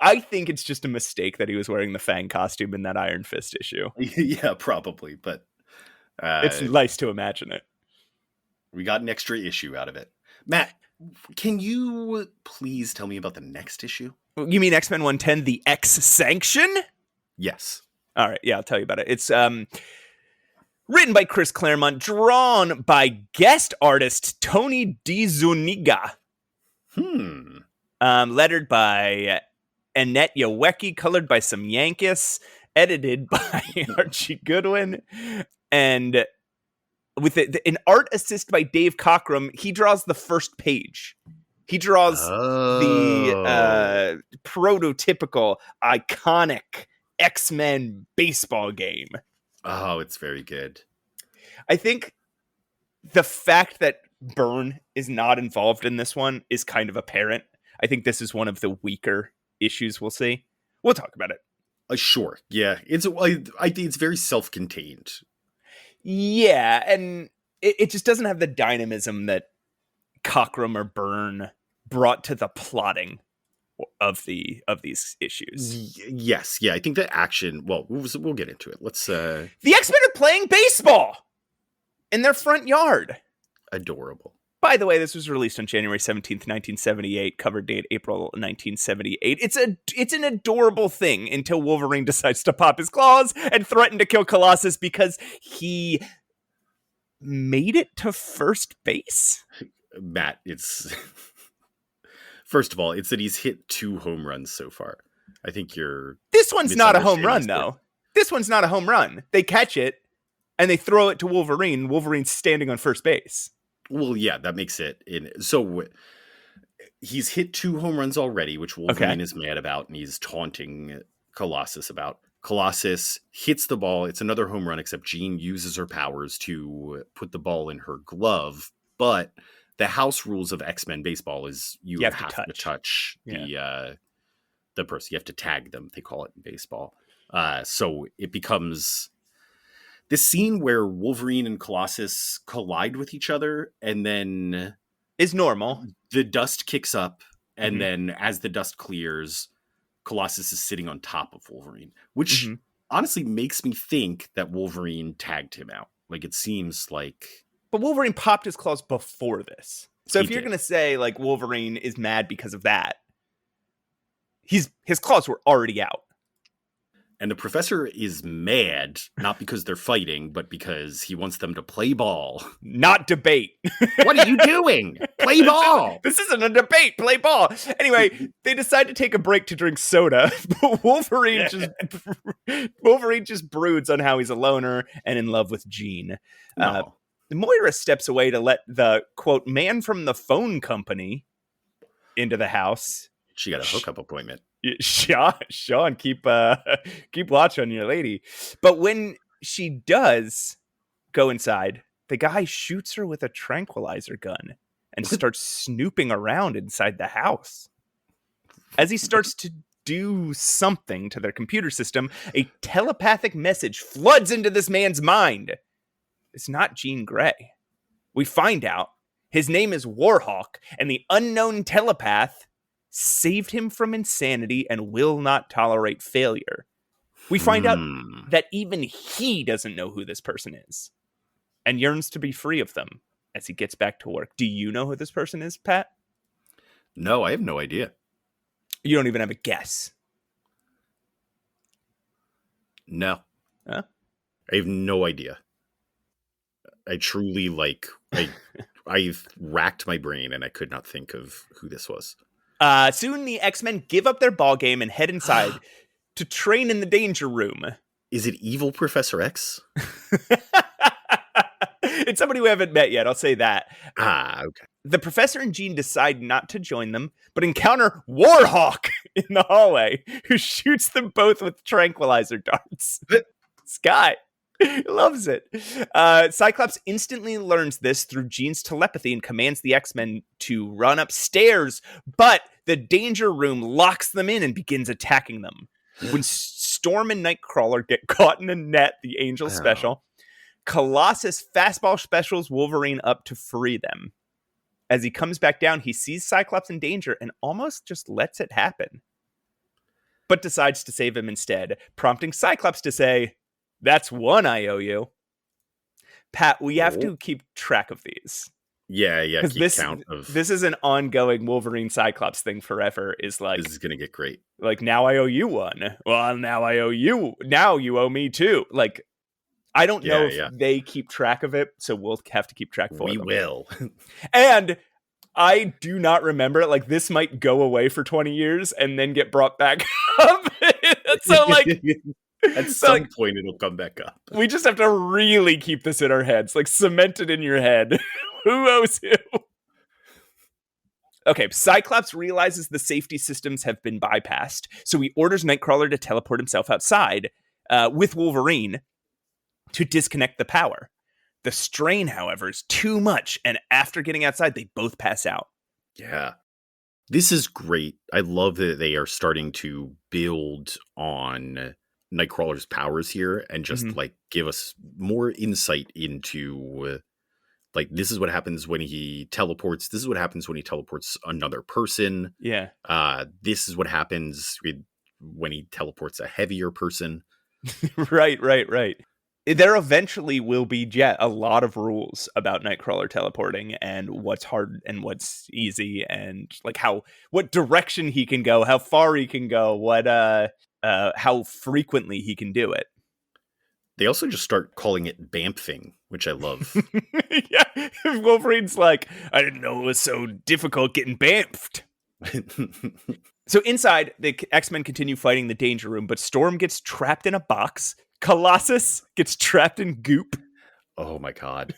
S1: I think it's just a mistake that he was wearing the Fang costume in that Iron Fist issue.
S2: Yeah, probably, but
S1: it's nice to imagine it.
S2: We got an extra issue out of it. Matt, can you please tell me about the next issue?
S1: You mean X-Men 110, the X Sanction?
S2: Yes.
S1: All right, yeah, I'll tell you about it. It's written by Chris Claremont, drawn by guest artist Tony DiZuniga. Lettered by Annette Yawecki, colored by some Yankees, edited by Archie Goodwin, and with an art assist by Dave Cockrum. He draws the first page. He draws the prototypical, iconic X-Men baseball game.
S2: Oh, it's very good.
S1: I think the fact that Byrne is not involved in this one is kind of apparent. I think this is one of the weaker issues we'll see. We'll talk about it.
S2: Sure. Yeah. I think it's very self-contained.
S1: Yeah, and it just doesn't have the dynamism that Cockrum or Byrne brought to the plotting of these issues.
S2: Yes. Yeah. I think the action. Well, we'll get into it. Let's.
S1: The X-Men are playing baseball in their front yard.
S2: Adorable.
S1: By the way, this was released on January 17th, 1978, cover date April 1978. It's an adorable thing until Wolverine decides to pop his claws and threaten to kill Colossus because he made it to first base.
S2: Matt, it's first of all, it's that he's hit 2 home runs so far. I think you're
S1: This one's not a home run, though. This one's not a home run. They catch it and they throw it to Wolverine. Wolverine's standing on first base.
S2: Well, yeah, that makes it so he's hit 2 home runs already, which Wolverine is mad about, and he's taunting Colossus about. Colossus hits the ball. It's another home run, except Jean uses her powers to put the ball in her glove. But the house rules of X-Men baseball is you have to touch the person. You have to tag them, they call it in baseball. So it becomes this scene where Wolverine and Colossus collide with each other, and then
S1: is normal.
S2: The dust kicks up, and then as the dust clears, Colossus is sitting on top of Wolverine, which honestly makes me think that Wolverine tagged him out. Like, it seems like...
S1: But Wolverine popped his claws before this. So if you're going to say, like, Wolverine is mad because of that, his claws were already out.
S2: And the professor is mad, not because they're fighting, but because he wants them to play ball.
S1: Not debate.
S2: What are you doing? Play ball.
S1: This isn't a debate. Play ball. Anyway, they decide to take a break to drink soda. But Wolverine just broods on how he's a loner and in love with Jean.
S2: No.
S1: Moira steps away to let the, quote, man from the phone company into the house.
S2: She got a hookup appointment.
S1: Sean, keep watch on your lady. But when she does go inside, the guy shoots her with a tranquilizer gun and starts snooping around inside the house. As he starts to do something to their computer system, a telepathic message floods into this man's mind. It's not Jean Grey. We find out his name is WARHAWK, and the unknown telepath saved him from insanity and will not tolerate failure. We find out that even he doesn't know who this person is and yearns to be free of them as he gets back to work. Do you know who this person is, Pat?
S2: No, I have no idea.
S1: You don't even have a guess.
S2: No.
S1: Huh?
S2: I have no idea. I truly, I've racked my brain and I could not think of who this was.
S1: Soon the X-Men give up their ball game and head inside to train in the danger room.
S2: Is it evil Professor X?
S1: It's somebody we haven't met yet, I'll say that.
S2: Okay.
S1: The professor and Jean decide not to join them, but encounter WARHAWK in the hallway, who shoots them both with tranquilizer darts. This guy loves it. Cyclops instantly learns this through Jean's telepathy and commands the X-Men to run upstairs, but the danger room locks them in and begins attacking them. When Storm and Nightcrawler get caught in a net, the Angel special, Colossus fastball specials Wolverine up to free them. As he comes back down, he sees Cyclops in danger and almost just lets it happen, but decides to save him instead, prompting Cyclops to say, "That's one I owe you." Pat, we have to keep track of these.
S2: Yeah,
S1: Because
S2: keep count of
S1: this is an ongoing Wolverine Cyclops thing forever. Is like,
S2: this is gonna get great.
S1: like, now I owe you one. Well, now I owe you. Now you owe me too. Like, I don't know if they keep track of it, so we'll have to keep track for
S2: We
S1: them.
S2: will.
S1: And I do not remember it. Like, this might go away for 20 years and then get brought back up. So, like,
S2: at some point it'll come back up.
S1: We just have to really keep this in our heads, like cement it in your head. Who owes who? Okay, Cyclops realizes the safety systems have been bypassed, so he orders Nightcrawler to teleport himself outside with Wolverine to disconnect the power. The strain, however, is too much, and after getting outside, they both pass out.
S2: Yeah. This is great. I love that they are starting to build on Nightcrawler's powers here and just like give us more insight into like, this is what happens when he teleports. This is what happens when he teleports another person.
S1: Yeah.
S2: This is what happens when he teleports a heavier person.
S1: Right. There eventually will be a lot of rules about Nightcrawler teleporting and what's hard and what's easy and like what direction he can go, how far he can go, how frequently he can do it.
S2: They also just start calling it bamfing, which I love.
S1: Yeah, Wolverine's like, I didn't know it was so difficult getting bamfed. So inside, the X-Men continue fighting the Danger Room, but Storm gets trapped in a box. Colossus gets trapped in goop.
S2: Oh my god.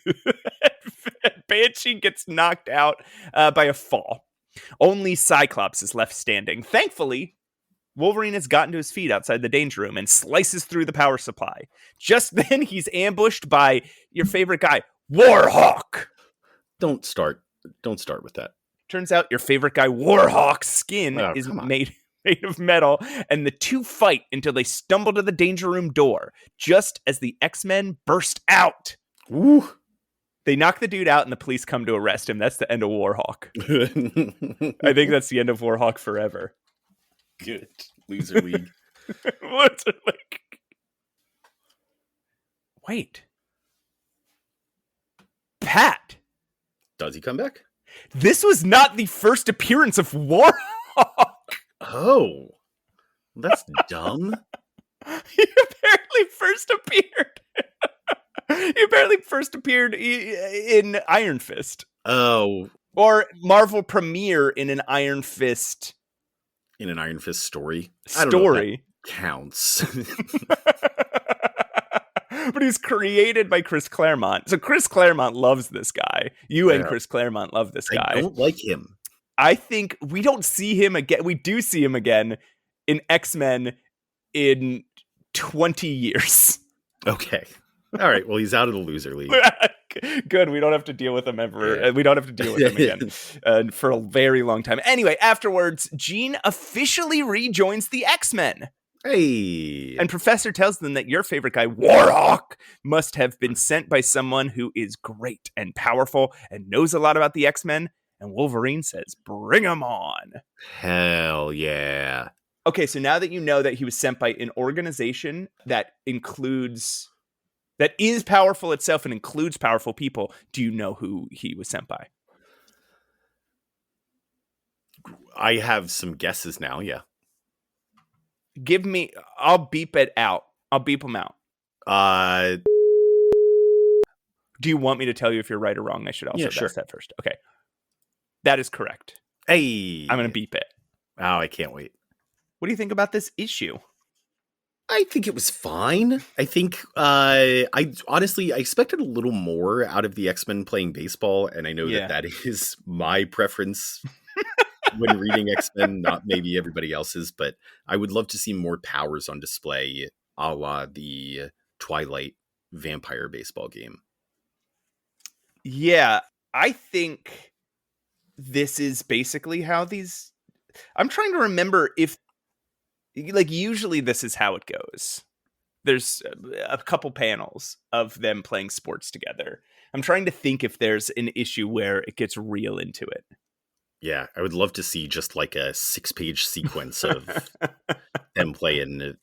S1: Banshee gets knocked out by a fall. Only Cyclops is left standing. Thankfully, Wolverine has gotten to his feet outside the Danger Room and slices through the power supply. Just then, he's ambushed by your favorite guy, WARHAWK.
S2: Don't start with that.
S1: Turns out your favorite guy, WARHAWK's skin is made of metal, and the two fight until they stumble to the Danger Room door, just as the X-Men burst out.
S2: Ooh.
S1: They knock the dude out, and the police come to arrest him. That's the end of WARHAWK. I think that's the end of WARHAWK forever.
S2: Good. Loser League.
S1: Loser League. Wait. Pat.
S2: Does he come back?
S1: This was not the first appearance of WARHAWK.
S2: Oh. That's dumb.
S1: He apparently first appeared in Iron Fist.
S2: Oh.
S1: Or Marvel premiere in an Iron Fist.
S2: In an Iron Fist story.
S1: I don't know if that
S2: counts.
S1: But he's created by Chris Claremont. So Chris Claremont loves this guy. And Chris Claremont love this guy.
S2: I don't like him.
S1: I think we don't see him again. We do see him again in X-Men in 20 years.
S2: Okay. All right. Well, he's out of the Loser League.
S1: Good. We don't have to deal with him ever. Yeah. We don't have to deal with him again for a very long time. Anyway, afterwards, Jean officially rejoins the X-Men.
S2: Hey.
S1: And Professor tells them that your favorite guy, WARHAWK, must have been sent by someone who is great and powerful and knows a lot about the X-Men. And Wolverine says, bring him on.
S2: Hell yeah.
S1: Okay, so now that you know that he was sent by an organization that is powerful itself and includes powerful people, do you know who he was sent by?
S2: I have some guesses now, yeah.
S1: I'll beep it out. I'll beep them out. Do you want me to tell you if you're right or wrong? I should also ask that first. Okay. That is correct.
S2: Hey.
S1: I'm going to beep it.
S2: Oh, I can't wait.
S1: What do you think about this issue?
S2: I think it was fine. I think I expected a little more out of the X-Men playing baseball, and I know that is my preference when reading X-Men, not maybe everybody else's, but I would love to see more powers on display, a la the Twilight vampire baseball game.
S1: Yeah, I think this is basically how these... I'm trying to remember if... Like, usually this is how it goes. There's a couple panels of them playing sports together. I'm trying to think if there's an issue where it gets real into it.
S2: Yeah, I would love to see just like a 6-page sequence of them playing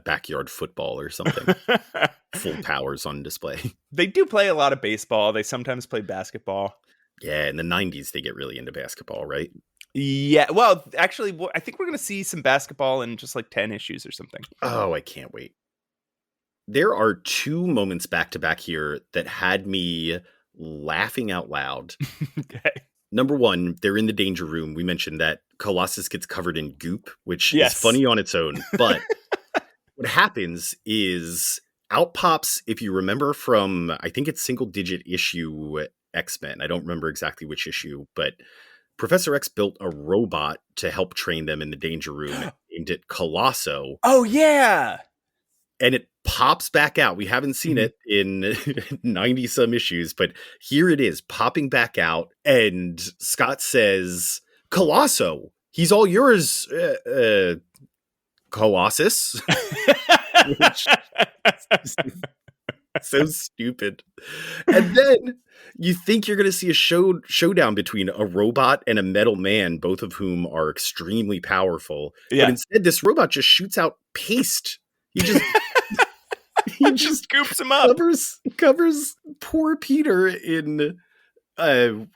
S2: backyard football or something. full powers on display.
S1: They do play a lot of baseball. They sometimes play basketball.
S2: Yeah, in the 90s, they get really into basketball, right?
S1: Yeah, well, actually, I think we're going to see some basketball in just like 10 issues or something.
S2: Oh, I can't wait. There are 2 moments back-to-back here that had me laughing out loud.
S1: Okay.
S2: Number 1, they're in the danger room. We mentioned that Colossus gets covered in goop, which is funny on its own. But what happens is out pops, if you remember from, I think it's single-digit issue X-Men. I don't remember exactly which issue, but Professor X built a robot to help train them in the danger room named it Colosso.
S1: Oh, yeah.
S2: And it pops back out. We haven't seen it in 90 some issues, but here it is popping back out. And Scott says, Colosso, he's all yours, Colossus. Which is so stupid. And then you think you're going to see a showdown between a robot and a metal man, both of whom are extremely powerful.
S1: Yeah.
S2: But instead, this robot just shoots out paste. He just
S1: scoops him up.
S2: Covers poor Peter in a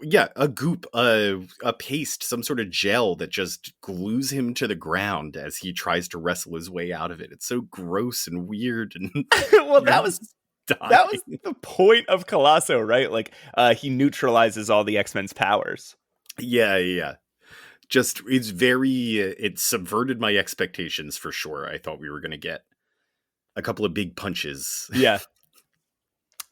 S2: goop, a paste, some sort of gel that just glues him to the ground as he tries to wrestle his way out of it. It's so gross and weird. And
S1: well, that was the point of Colosso, right? Like he neutralizes all the X-Men's powers.
S2: Yeah. Just it subverted my expectations for sure. I thought we were going to get a couple of big punches.
S1: Yeah.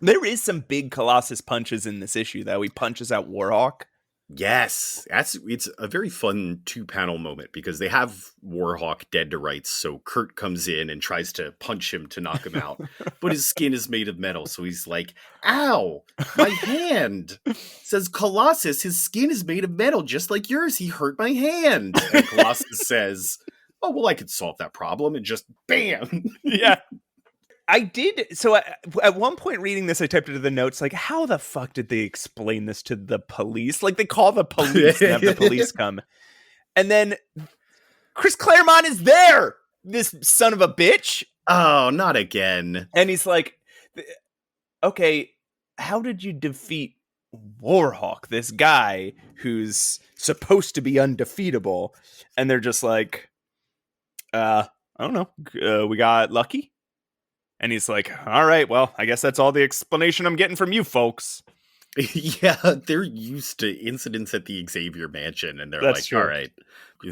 S1: There is some big Colossus punches in this issue, though. He punches out WARHAWK.
S2: Yes. It's a very fun 2-panel moment because they have WARHAWK dead to rights. So Kurt comes in and tries to punch him to knock him out. But his skin is made of metal. So he's like, ow, my hand. Says Colossus, his skin is made of metal just like yours. He hurt my hand. And Colossus says, oh, well, I could solve that problem. And just bam.
S1: Yeah. I did. So at one point reading this, I typed into the notes, like, how the fuck did they explain this to the police? Like, they call the police and have the police come. And then Chris Claremont is there, this son of a bitch.
S2: Oh, not again.
S1: And he's like, okay, how did you defeat WARHAWK, this guy who's supposed to be undefeatable? And they're just like, I don't know. We got lucky. And he's like, all right, well, I guess that's all the explanation I'm getting from you folks.
S2: Yeah, they're used to incidents at the Xavier Mansion, and they're true. All right,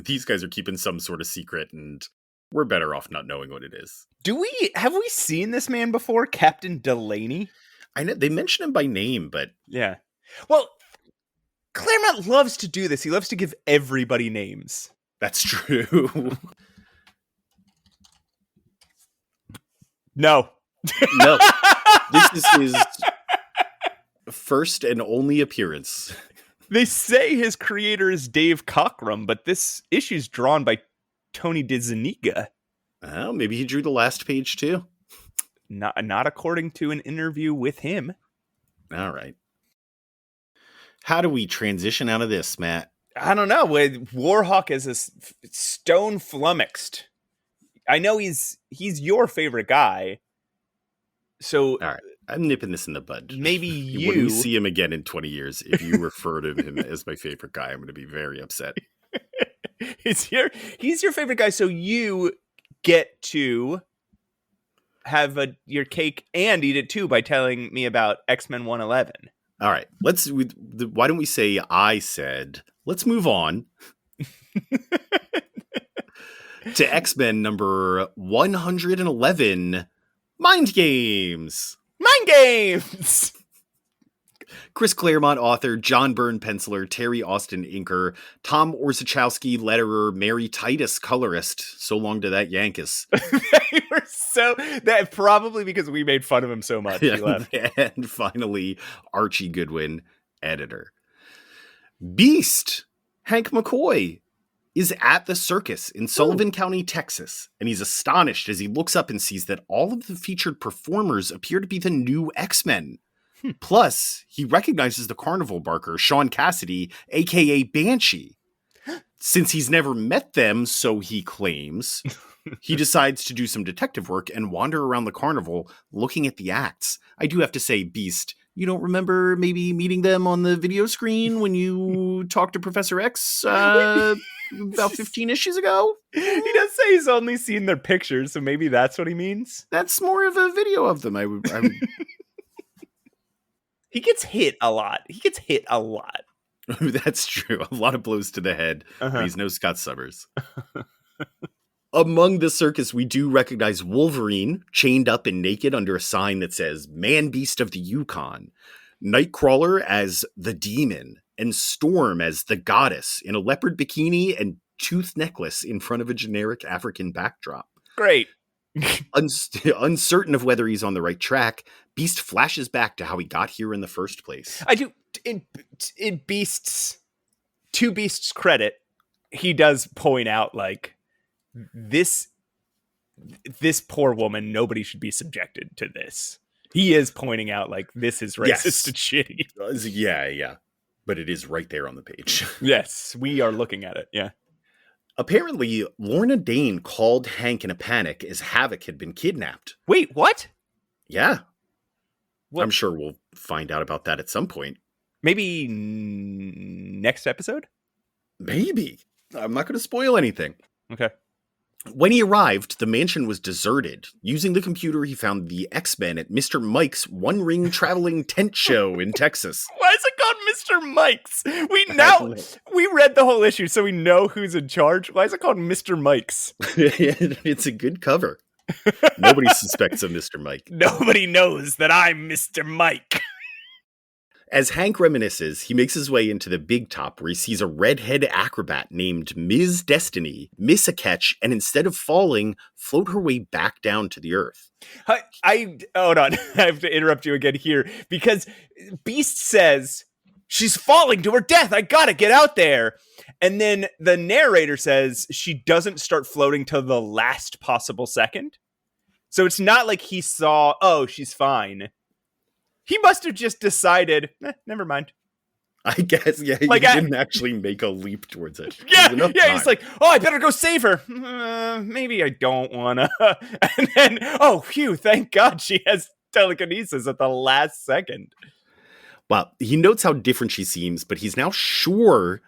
S2: these guys are keeping some sort of secret, and we're better off not knowing what it is.
S1: Have we seen this man before, Captain Delaney?
S2: I know they mention him by name, but
S1: yeah. Well, Claremont loves to do this. He loves to give everybody names.
S2: That's true.
S1: No.
S2: This is his first and only appearance.
S1: They say his creator is Dave Cockrum, but this issue's drawn by Tony DeZuniga.
S2: Oh, maybe he drew the last page too.
S1: Not according to an interview with him.
S2: All right. How do we transition out of this, Matt?
S1: I don't know. WARHAWK is a stone flummoxed. I know he's your favorite guy. So
S2: all right, I'm nipping this in the bud.
S1: Maybe
S2: when we see him again in 20 years, if you refer to him as my favorite guy, I'm going to be very upset.
S1: He's your favorite guy, so you get to have your cake and eat it too by telling me about X-Men 111.
S2: All right, why don't we say I said, let's move on to X-Men number 111, Mind Games.
S1: Mind Games!
S2: Chris Claremont, author, John Byrne, penciler, Terry Austin, inker, Tom Orzechowski, letterer, Mary Titus, colorist. So long to that Yankees.
S1: They were that probably because we made fun of him so much. He left.
S2: And finally, Archie Goodwin, editor. Beast, Hank McCoy, is at the circus in Sullivan County, Texas, and he's astonished as he looks up and sees that all of the featured performers appear to be the new X-Men. Plus, he recognizes the carnival barker, Sean Cassidy, a.k.a. Banshee. Since he's never met them, so he claims, he decides to do some detective work and wander around the carnival looking at the acts. I do have to say, Beast, you don't remember maybe meeting them on the video screen when you talked to Professor X about 15 issues ago?
S1: He does say he's only seen their pictures, so maybe that's what he means.
S2: That's more of a video of them. I would
S1: He gets hit a lot.
S2: That's true. A lot of blows to the head.
S1: Uh-huh.
S2: He's no Scott Summers. Among the circus, we do recognize Wolverine, chained up and naked under a sign that says Man Beast of the Yukon, Nightcrawler as the Demon, and Storm as the Goddess in a leopard bikini and tooth necklace in front of a generic African backdrop.
S1: Great.
S2: Uncertain of whether he's on the right track, Beast flashes back to how he got here in the first place.
S1: I do, in to Beast's credit, he does point out, like, this poor woman, nobody should be subjected to this. He is pointing out, like, this is racist and shitty.
S2: Yeah. But it is right there on the page.
S1: Yes, we are looking at it, yeah.
S2: Apparently, Lorna Dane called Hank in a panic as Havoc had been kidnapped.
S1: Wait, what?
S2: Yeah.
S1: What?
S2: I'm sure we'll find out about that at some point.
S1: Maybe next episode?
S2: Maybe. I'm not going to spoil anything.
S1: Okay.
S2: When he arrived, the mansion was deserted. Using the computer, he found the X-Men at Mr. Mike's one-ring traveling tent show in Texas.
S1: Why is it called Mr. Mike's? We read the whole issue, so we know who's in charge. Why is it called Mr. Mike's?
S2: It's a good cover. Nobody suspects a Mr. Mike.
S1: Nobody knows that I'm Mr. Mike.
S2: As Hank reminisces, he makes his way into the big top where he sees a redhead acrobat named Ms. Destiny miss a catch and instead of falling, float her way back down to the earth.
S1: I hold on. I have to interrupt you again here because Beast says she's falling to her death. I gotta get out there. And then the narrator says she doesn't start floating till the last possible second. So it's not like he saw, oh, she's fine. He must have just decided, never mind.
S2: I guess, yeah,
S1: like,
S2: he didn't actually make a leap towards it.
S1: Yeah, he's like, oh, I better go save her. Maybe I don't want to. And then, oh, phew, thank God she has telekinesis at the last second.
S2: Well, he notes how different she seems, but he's now sure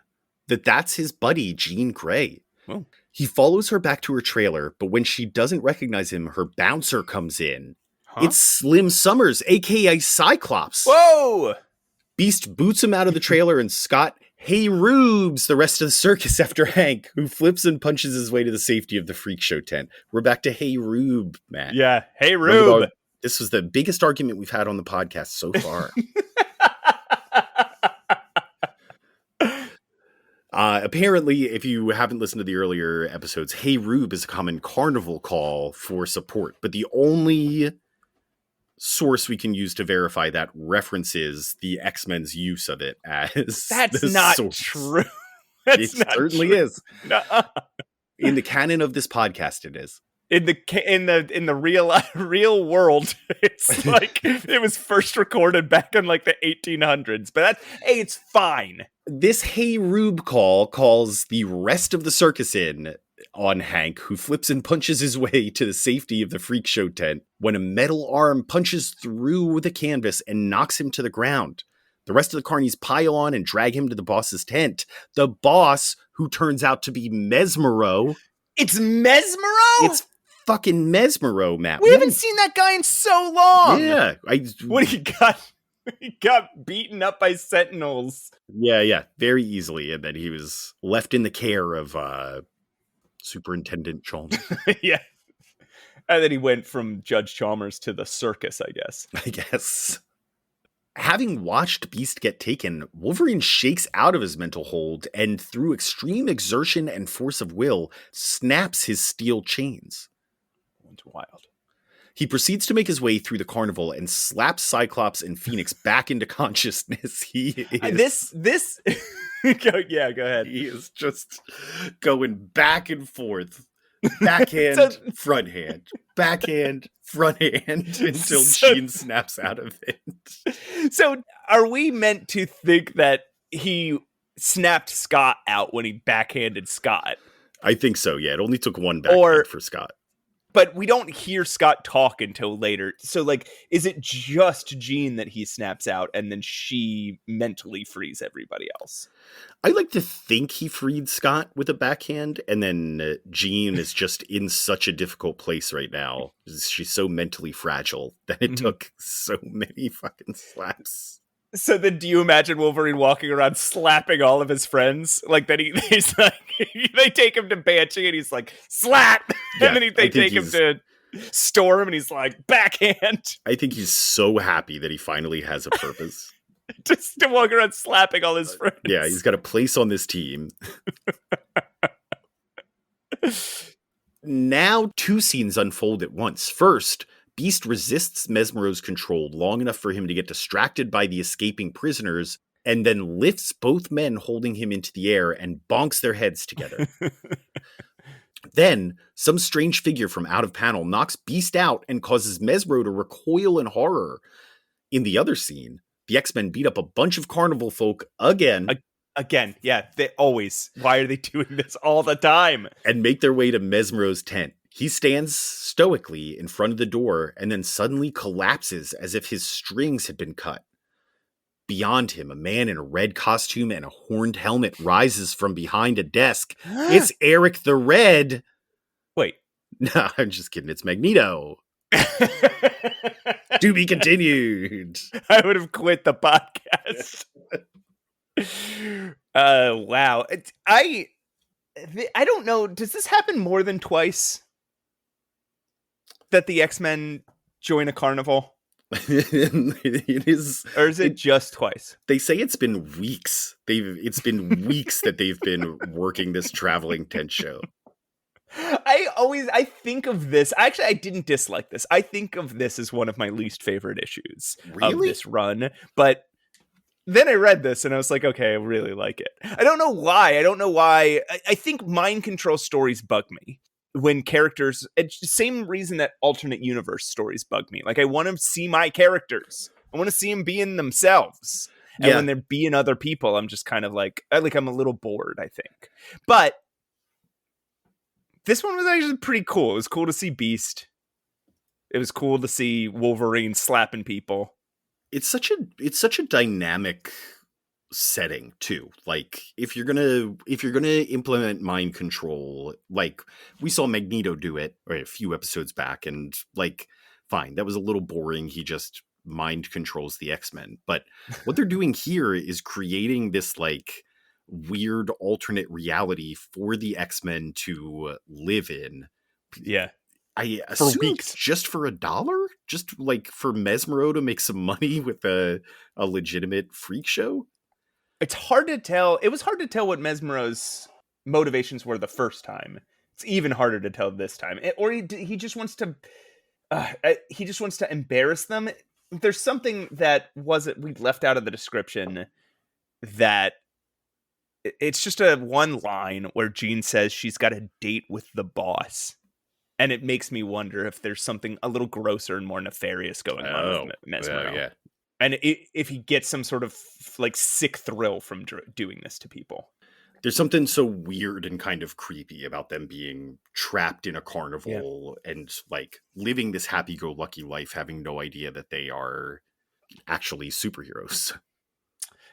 S2: that that's his buddy, Jean Grey.
S1: Oh.
S2: He follows her back to her trailer, but when she doesn't recognize him, her bouncer comes in. Huh? It's Slim Summers, a.k.a. Cyclops.
S1: Whoa!
S2: Beast boots him out of the trailer, and Scott, hey, Rubes, the rest of the circus after Hank, who flips and punches his way to the safety of the freak show tent. We're back to Hey Rube, Matt.
S1: Yeah, Hey Rube.
S2: This was the biggest argument we've had on the podcast so far. Apparently, if you haven't listened to the earlier episodes, Hey Rube is a common carnival call for support, but the only source we can use to verify that references the X-Men's use of it as
S1: that's
S2: the
S1: not
S2: source.
S1: True.
S2: It certainly is.
S1: Nuh-uh.
S2: In the canon of this podcast, it is.
S1: In the real world, it's like it was first recorded back in like the 1800s. But it's fine.
S2: This Hey Rube call calls the rest of the circus in on Hank, who flips and punches his way to the safety of the freak show tent when a metal arm punches through the canvas and knocks him to the ground. The rest of the carnies pile on and drag him to the boss's tent. The boss, who turns out to be Mesmero.
S1: It's Mesmero?
S2: It's fucking Mesmero, Matt.
S1: We haven't seen that guy in so long.
S2: Yeah.
S1: When he got beaten up by sentinels.
S2: Yeah. Very easily. And then he was left in the care of Superintendent Chalmers.
S1: Yeah. And then he went from Judge Chalmers to the circus, I guess.
S2: Having watched Beast get taken, Wolverine shakes out of his mental hold and, through extreme exertion and force of will, snaps his steel chains.
S1: It's wild.
S2: He proceeds to make his way through the carnival and slaps Cyclops and Phoenix back into consciousness. He is...
S1: Go ahead.
S2: He is just going back and forth. Backhand, front hand. Backhand, front hand until Jean snaps out of it.
S1: So are we meant to think that he snapped Scott out when he backhanded Scott.
S2: I think so, yeah. It only took one backhand for Scott.
S1: But we don't hear Scott talk until later. So, like, is it just Jean that he snaps out and then she mentally frees everybody else?
S2: I like to think he freed Scott with a backhand, and then Jean is just in such a difficult place right now. She's so mentally fragile that it took so many fucking slaps.
S1: So then do you imagine Wolverine walking around slapping all of his friends? Like, then he's like, they take him to Banshee and he's like, slap!
S2: Yeah,
S1: and then they take him to Storm and he's like, backhand!
S2: I think he's so happy that he finally has a purpose.
S1: Just to walk around slapping all his friends.
S2: Yeah, he's got a place on this team. Now, two scenes unfold at once. First, Beast resists Mesmero's control long enough for him to get distracted by the escaping prisoners, and then lifts both men holding him into the air and bonks their heads together. Then, some strange figure from out of panel knocks Beast out and causes Mesmero to recoil in horror. In the other scene, the X-Men beat up a bunch of carnival folk again.
S1: Again, yeah, they always. Why are they doing this all the time?
S2: And make their way to Mesmero's tent. He stands stoically in front of the door and then suddenly collapses as if his strings had been cut. Beyond him, a man in a red costume and a horned helmet rises from behind a desk. It's Eric the Red.
S1: Wait.
S2: No, I'm just kidding. It's Magneto. To be continued.
S1: I would have quit the podcast. Wow. I don't know. Does this happen more than twice? That the X-Men join a carnival?
S2: It is,
S1: or is it just twice?
S2: They say it's been weeks. It's been weeks that they've been working this traveling tent show.
S1: I think of this. Actually, I didn't dislike this. I think of this as one of my least favorite issues of this run. But then I read this and I was like, okay, I really like it. I don't know why. I think mind control stories bug me. When characters, it's the same reason that alternate universe stories bug me. Like, I want to see my characters. I want to see them being themselves. And when they're being other people, I'm just kind of like I'm a little bored, I think. But this one was actually pretty cool. It was cool to see Beast. It was cool to see Wolverine slapping people.
S2: It's such a dynamic setting too. Like, if you're gonna implement mind control, like we saw Magneto do it a few episodes back, and like, fine, that was a little boring. He just mind controls the X-Men. But what they're doing here is creating this like weird alternate reality for the X-Men to live in.
S1: Yeah.
S2: I assume it's just for $1, just like for Mesmero to make some money with a legitimate freak show.
S1: It's hard to tell. It was hard to tell what Mesmero's motivations were the first time. It's even harder to tell this time. Or he just wants to embarrass them. There's something that we left out of the description that it's just a one line where Jean says she's got a date with the boss. And it makes me wonder if there's something a little grosser and more nefarious going on with Mesmero.
S2: Yeah.
S1: And if he gets some sort of like sick thrill from doing this to people.
S2: There's something so weird and kind of creepy about them being trapped in a carnival and like living this happy-go-lucky life, having no idea that they are actually superheroes.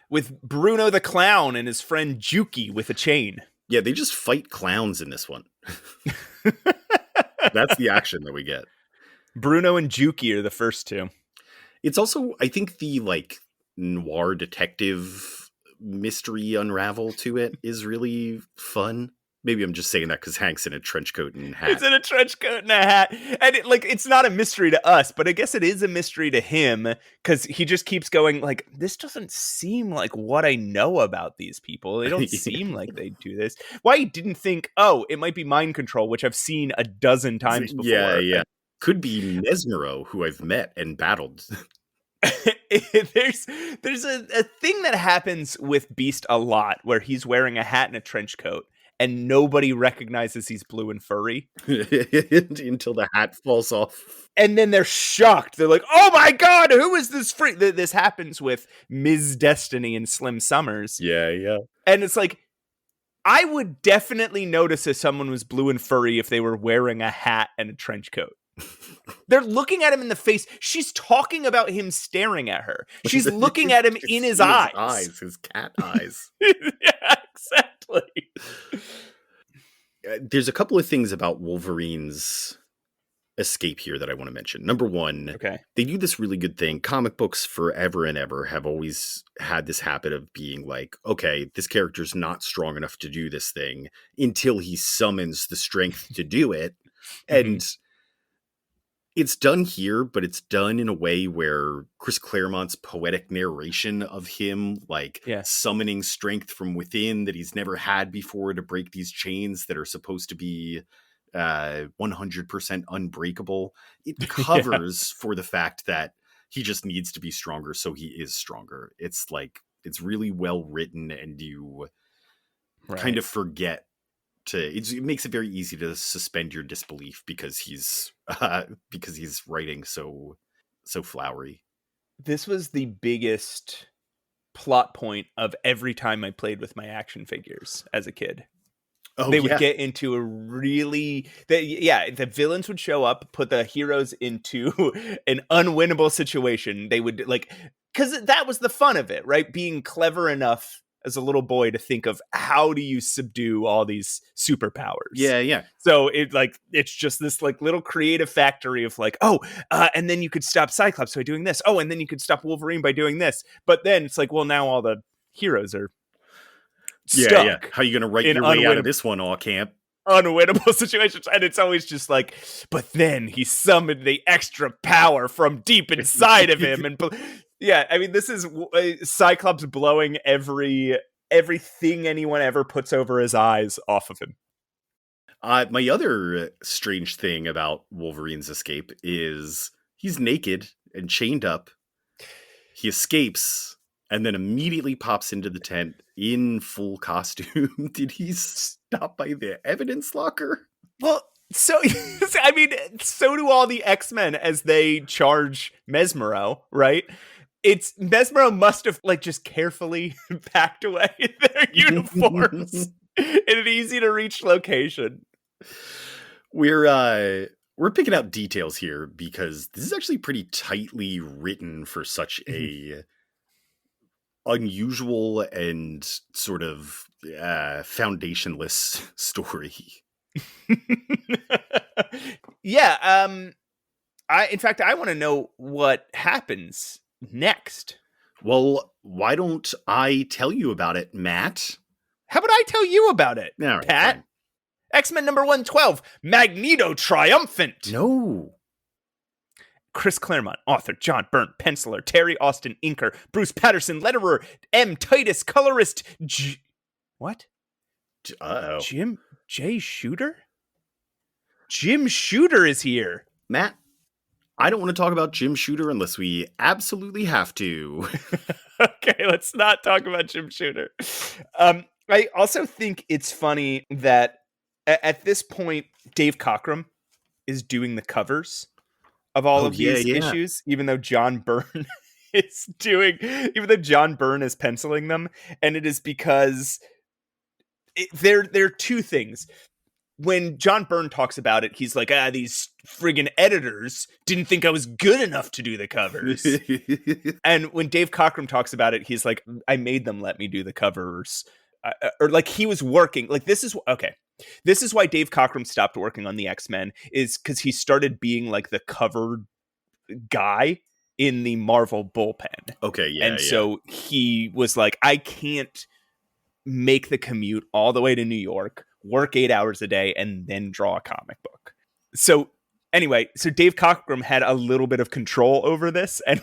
S1: With Bruno the Clown and his friend Jukie with a chain.
S2: Yeah, they just fight clowns in this one. That's the action that we get.
S1: Bruno and Jukie are the first two.
S2: It's also, I think, the like noir detective mystery unravel to it is really fun. Maybe I'm just saying that because Hank's in a trench coat and hat.
S1: He's in a trench coat and a hat. And it's not a mystery to us, but I guess it is a mystery to him because he just keeps going like, this doesn't seem like what I know about these people. They don't seem like they do this. Why he didn't think, oh, it might be mind control, which I've seen a dozen times before.
S2: Yeah. Could be Mesmero, who I've met and battled.
S1: There's a thing that happens with Beast a lot where he's wearing a hat and a trench coat. And nobody recognizes he's blue and furry.
S2: Until the hat falls off.
S1: And then they're shocked. They're like, oh my God, who is this freak? This happens with Ms. Destiny and Slim Summers.
S2: Yeah.
S1: And it's like, I would definitely notice if someone was blue and furry if they were wearing a hat and a trench coat. They're looking at him in the face. She's talking about him staring at her. She's looking at him in his eyes.
S2: His cat eyes.
S1: Yeah, exactly.
S2: There's a couple of things about Wolverine's escape here that I want to mention. Number one, they do this really good thing. Comic books forever and ever have always had this habit of being like, okay, this character's not strong enough to do this thing until he summons the strength to do it. And it's done here, but it's done in a way where Chris Claremont's poetic narration of him, like summoning strength from within that he's never had before to break these chains that are supposed to be 100% unbreakable. It covers for the fact that he just needs to be stronger, so he is stronger. It's like, it's really well written, and you kind of forget it makes it very easy to suspend your disbelief because he's writing so flowery.
S1: This was the biggest plot point of every time I played with my action figures as a kid. They would get into a really... the villains would show up, put the heroes into an unwinnable situation. They would, like... Because that was the fun of it, right? Being clever enough as a little boy to think of how do you subdue all these superpowers. Yeah. So it's just this like little creative factory of like, and then you could stop Cyclops by doing this. Oh, and then you could stop Wolverine by doing this. But then it's like, well, now all the heroes are stuck. Yeah.
S2: How are you going to write your way out of this one, all camp?
S1: Unwinnable situations. And it's always just like, but then he summoned the extra power from deep inside of him. And yeah, I mean, this is Cyclops blowing everything anyone ever puts over his eyes off of him.
S2: My other strange thing about Wolverine's escape is he's naked and chained up. He escapes and then immediately pops into the tent in full costume. Did he stop by the evidence locker?
S1: Well, so, I mean, so do all the X-Men as they charge Mesmero, right? Mesmero must have like just carefully packed away their uniforms in an easy to reach location.
S2: We're picking out details here because this is actually pretty tightly written for such a unusual and sort of foundationless story.
S1: In fact, I want to know what happens next.
S2: Well, why don't I tell you about it, Matt?
S1: How about I tell you about it,
S2: right,
S1: Pat? Fine. X-Men number 112, Magneto Triumphant.
S2: No.
S1: Chris Claremont, author, John Byrne, penciler, Terry Austin, inker, Bruce Patterson, letterer, M. Titus, colorist, what? Jim J. Shooter? Jim Shooter is here.
S2: Matt, I don't want to talk about Jim Shooter unless we absolutely have to.
S1: Okay, let's not talk about Jim Shooter. I also think it's funny that at this point, Dave Cockrum is doing the covers of all of these issues, even though John Byrne is penciling them. And it is because there are two things. When John Byrne talks about it, he's like, these friggin' editors didn't think I was good enough to do the covers. And when Dave Cockrum talks about it, he's like, I made them let me do the covers. Or like he was working. Like this is why Dave Cockrum stopped working on the X-Men, is because he started being like the cover guy in the Marvel bullpen.
S2: Okay, yeah.
S1: And so he was like, I can't make the commute all the way to New York, work 8 hours a day, and then draw a comic book. So anyway, Dave Cockrum had a little bit of control over this and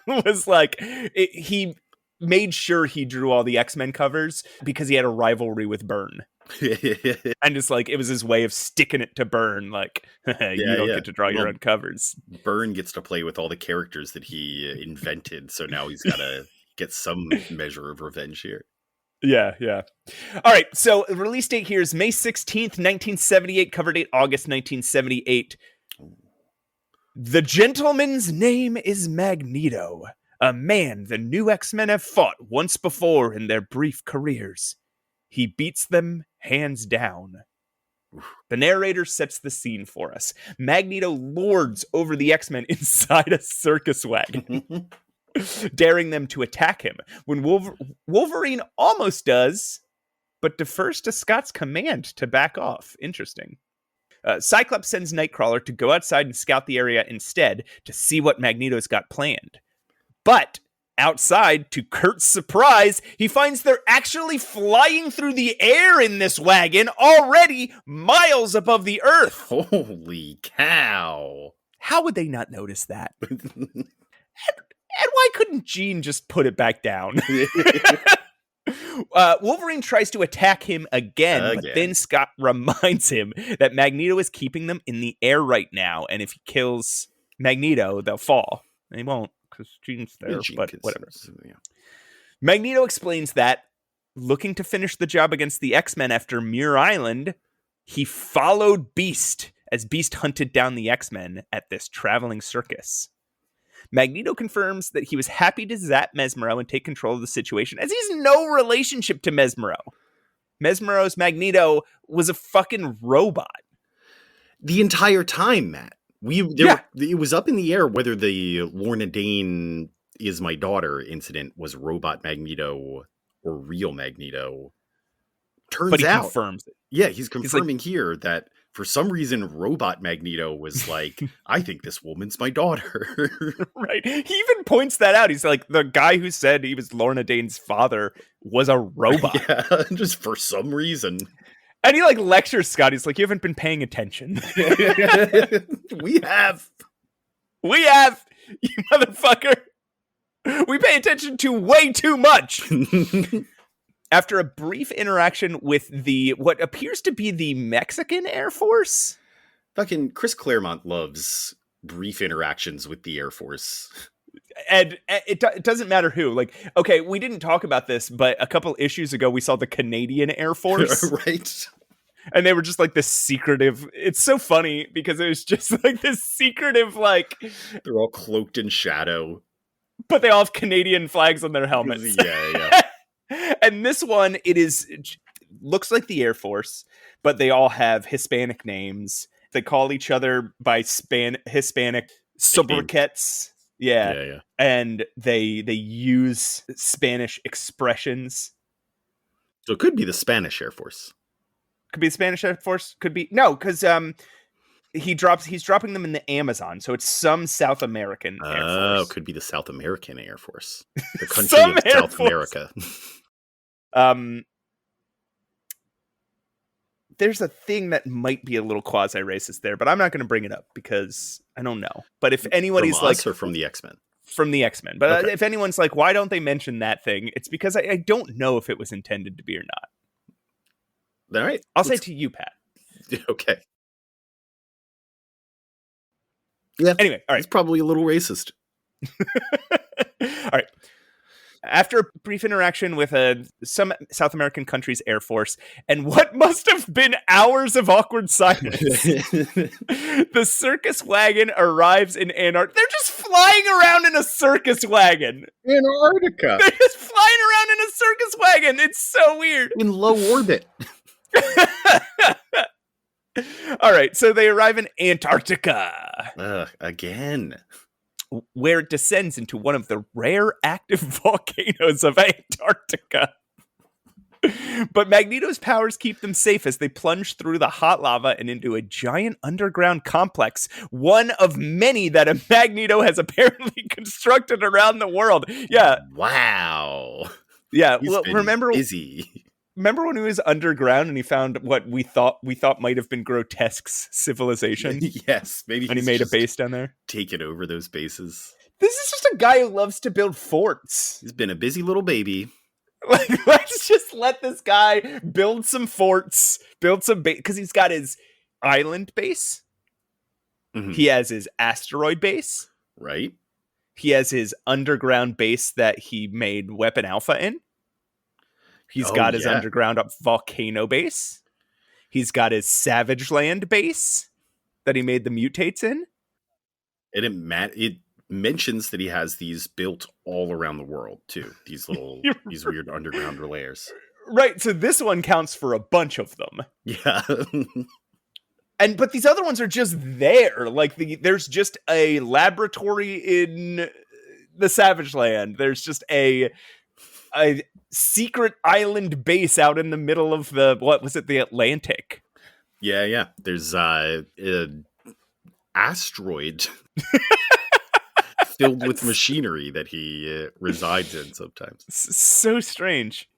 S1: was like, he made sure he drew all the X-Men covers because he had a rivalry with Byrne. And it's like, it was his way of sticking it to Byrne, like, you don't get to draw your own covers.
S2: Byrne gets to play with all the characters that he invented, so now he's got to get some measure of revenge here.
S1: Yeah. All right, so the release date here is May 16th, 1978, cover date August 1978. The gentleman's name is Magneto, a man the new X-Men have fought once before in their brief careers. He beats them hands down. The narrator sets the scene for us. Magneto lords over the X-Men inside a circus wagon, daring them to attack him. When Wolverine almost does, but defers to Scott's command to back off. Interesting. Cyclops sends Nightcrawler to go outside and scout the area instead to see what Magneto's got planned. But outside, to Kurt's surprise, he finds they're actually flying through the air in this wagon, already miles above the Earth.
S2: Holy cow.
S1: How would they not notice that? And why couldn't Jean just put it back down? Wolverine tries to attack him again, but then Scott reminds him that Magneto is keeping them in the air right now, and if he kills Magneto, they'll fall. And he won't, because Jean's there, but whatever. Yeah. Magneto explains that, looking to finish the job against the X-Men after Muir Island, he followed Beast as Beast hunted down the X-Men at this traveling circus. Magneto confirms that he was happy to zap Mesmero and take control of the situation, as he's no relationship to Mesmero. Mesmero's Magneto was a fucking robot.
S2: The entire time, Matt. It was up in the air whether the Lorna Dane is my daughter incident was robot Magneto or real Magneto. Turns out,
S1: confirms it.
S2: Yeah, he's confirming here that for some reason, robot Magneto was like, I think this woman's my daughter.
S1: Right. He even points that out. He's like, the guy who said he was Lorna Dane's father was a robot.
S2: Yeah, just for some reason.
S1: And he like lectures Scott. He's like, you haven't been paying attention.
S2: We have,
S1: you motherfucker. We pay attention to way too much. After a brief interaction with what appears to be the Mexican Air Force.
S2: Fucking Chris Claremont loves brief interactions with the Air Force.
S1: And it doesn't matter who. Like, okay, we didn't talk about this, but a couple issues ago, we saw the Canadian Air Force.
S2: Right.
S1: And they were just like this secretive. It's so funny because it was just like this secretive, like.
S2: They're all cloaked in shadow.
S1: But they all have Canadian flags on their helmets.
S2: Yeah.
S1: And this one, looks like the Air Force, but they all have Hispanic names. They call each other by Hispanic sobriquets. Yeah. And they use Spanish expressions.
S2: So it could be the Spanish Air Force.
S1: Could be the Spanish Air Force. Could be no, because he's dropping them in the Amazon, so it's some South American Air Force.
S2: Oh, could be the South American Air Force. The country of South America.
S1: There's a thing that might be a little quasi-racist there, but I'm not going to bring it up because I don't know. But if anybody's
S2: from us
S1: like,
S2: or from the X-Men,
S1: from the X-Men, but
S2: okay.
S1: If anyone's like, why don't they mention that thing? It's because I don't know if it was intended to be or not.
S2: All right,
S1: I'll say to you, Pat.
S2: Okay. Yeah.
S1: Anyway, all right.
S2: It's probably a little racist.
S1: All right. After a brief interaction with some South American country's Air Force and what must have been hours of awkward silence, the circus wagon arrives in Antarctica. They're just flying around in a circus wagon.
S2: Antarctica.
S1: They're just flying around in a circus wagon. It's so weird.
S2: In low orbit.
S1: All right, so they arrive in Antarctica.
S2: Again.
S1: Where it descends into one of the rare active volcanoes of Antarctica. But Magneto's powers keep them safe as they plunge through the hot lava and into a giant underground complex, one of many that Magneto has apparently constructed around the world. Yeah.
S2: Wow.
S1: Yeah, remember
S2: busy.
S1: Remember when he was underground and he found what we thought might have been Grotesque's civilization?
S2: Yes, maybe.
S1: And he made a base down there.
S2: Taken over those bases.
S1: This is just a guy who loves to build forts.
S2: He's been a busy little baby.
S1: Like, let's just let this guy build some forts, build some base, because he's got his island base. Mm-hmm. He has his asteroid base.
S2: Right.
S1: He has his underground base that he made Weapon Alpha in. He's got his underground volcano base. He's got his Savage Land base that he made the mutates in.
S2: And it mentions that he has these built all around the world too. These little these weird underground layers.
S1: Right, so this one counts for a bunch of them.
S2: Yeah.
S1: But these other ones are just there. Like, there's just a laboratory in the Savage Land. There's just a secret island base out in the middle of the Atlantic.
S2: Yeah. There's an asteroid filled with machinery that he resides in sometimes.
S1: So strange.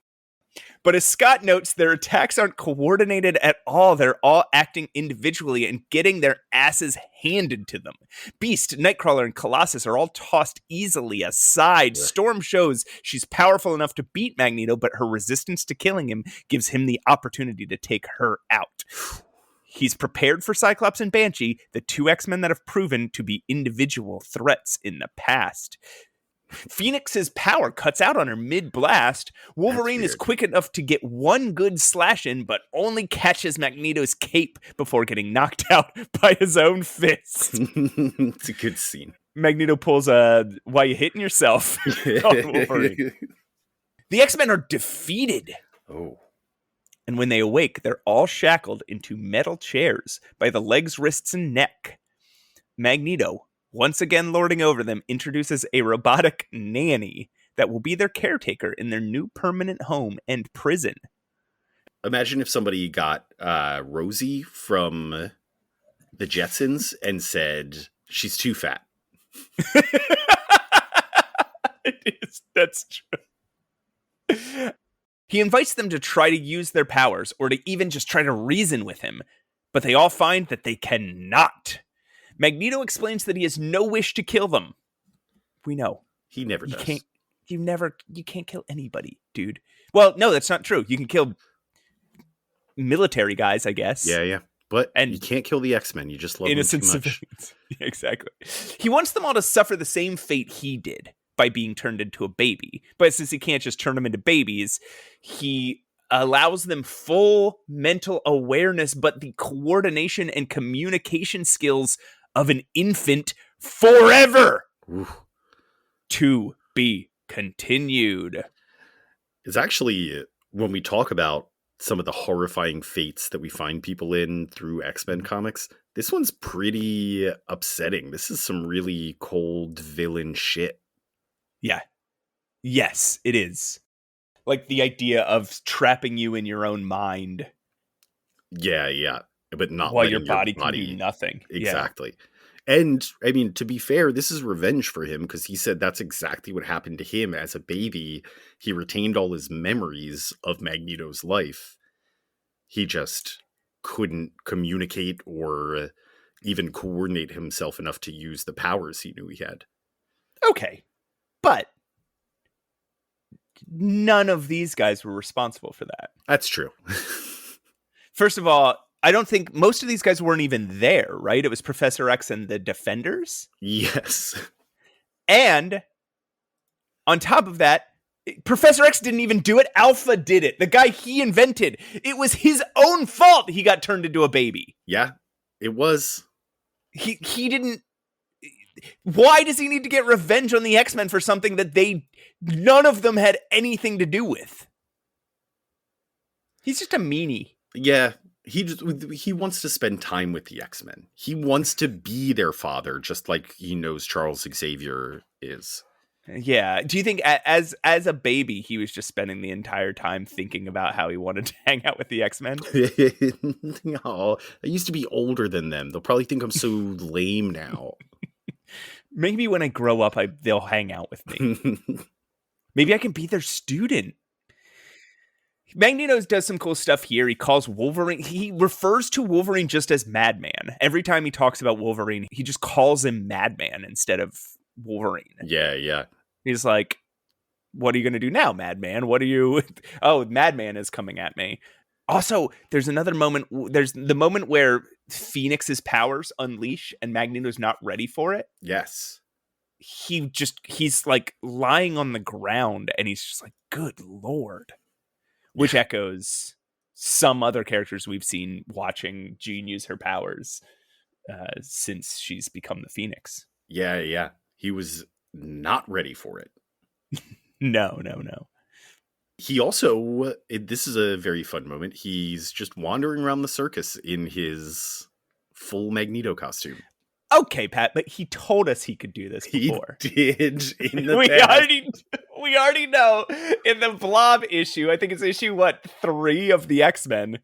S1: But as Scott notes, their attacks aren't coordinated at all. They're all acting individually and getting their asses handed to them. Beast, Nightcrawler, and Colossus are all tossed easily aside.
S2: Yeah.
S1: Storm shows she's powerful enough to beat Magneto, but her resistance to killing him gives him the opportunity to take her out. He's prepared for Cyclops and Banshee, the two X-Men that have proven to be individual threats in the past. Phoenix's power cuts out on her mid-blast. Wolverine is quick enough to get one good slash in, but only catches Magneto's cape before getting knocked out by his own fist.
S2: It's a good scene.
S1: Magneto pulls why you hitting yourself on Wolverine. The X-Men are defeated.
S2: Oh.
S1: And when they awake, they're all shackled into metal chairs by the legs, wrists, and neck. Magneto, once again lording over them, introduces a robotic nanny that will be their caretaker in their new permanent home and prison.
S2: Imagine if somebody got Rosie from the Jetsons and said, she's too fat.
S1: It is. That's true. He invites them to try to use their powers, or to even just try to reason with him, but they all find that they cannot. Magneto explains that he has no wish to kill them. We know.
S2: He never does.
S1: You can't kill anybody, dude. Well, no, that's not true. You can kill military guys, I guess.
S2: Yeah. But
S1: and
S2: you can't kill the X-Men. You just love
S1: innocent
S2: them too much.
S1: civilians. Yeah, exactly. He wants them all to suffer the same fate he did by being turned into a baby. But since he can't just turn them into babies, he allows them full mental awareness, but the coordination and communication skills of an infant forever.
S2: Ooh.
S1: To be continued.
S2: It's actually, when we talk about some of the horrifying fates that we find people in through X-Men comics, this one's pretty upsetting. This is some really cold villain shit.
S1: Yeah. Yes, it is. Like the idea of trapping you in your own mind.
S2: Yeah. But not
S1: while your body can do nothing.
S2: Exactly. Yeah. And, I mean, to be fair, this is revenge for him, because he said that's exactly what happened to him as a baby. He retained all his memories of Magneto's life. He just couldn't communicate or even coordinate himself enough to use the powers he knew he had.
S1: Okay. But none of these guys were responsible for that.
S2: That's true.
S1: First of all, I don't think most of these guys weren't even there, right? It was Professor X and the Defenders.
S2: Yes.
S1: And on top of that, Professor X didn't even do it. Alpha did it. The guy he invented. It was his own fault he got turned into a baby.
S2: Yeah, it was.
S1: He didn't. Why does he need to get revenge on the X-Men for something that none of them had anything to do with? He's just a meanie.
S2: Yeah. He wants to spend time with the X-Men. He wants to be their father, just like he knows Charles Xavier is.
S1: Yeah. Do you think as a baby, he was just spending the entire time thinking about how he wanted to hang out with the X-Men?
S2: Oh, I used to be older than them. They'll probably think I'm so lame now.
S1: Maybe when I grow up, they'll hang out with me. Maybe I can be their student. Magneto does some cool stuff here. He calls Wolverine. He refers to Wolverine just as Madman. Every time he talks about Wolverine, he just calls him Madman instead of Wolverine.
S2: Yeah.
S1: He's like, what are you going to do now, Madman? What are you... Oh, Madman is coming at me. Also, there's another moment. There's the moment where Phoenix's powers unleash and Magneto's not ready for it.
S2: Yes.
S1: He's like lying on the ground and he's just like, good Lord. Which echoes some other characters we've seen watching Jean use her powers since she's become the Phoenix.
S2: Yeah. He was not ready for it.
S1: No.
S2: He also, this is a very fun moment. He's just wandering around the circus in his full Magneto costume.
S1: Okay, Pat, but he told us he could do this before.
S2: He did in the
S1: we
S2: past.
S1: we already know in the Blob issue, I think it's issue 3 of the X-Men.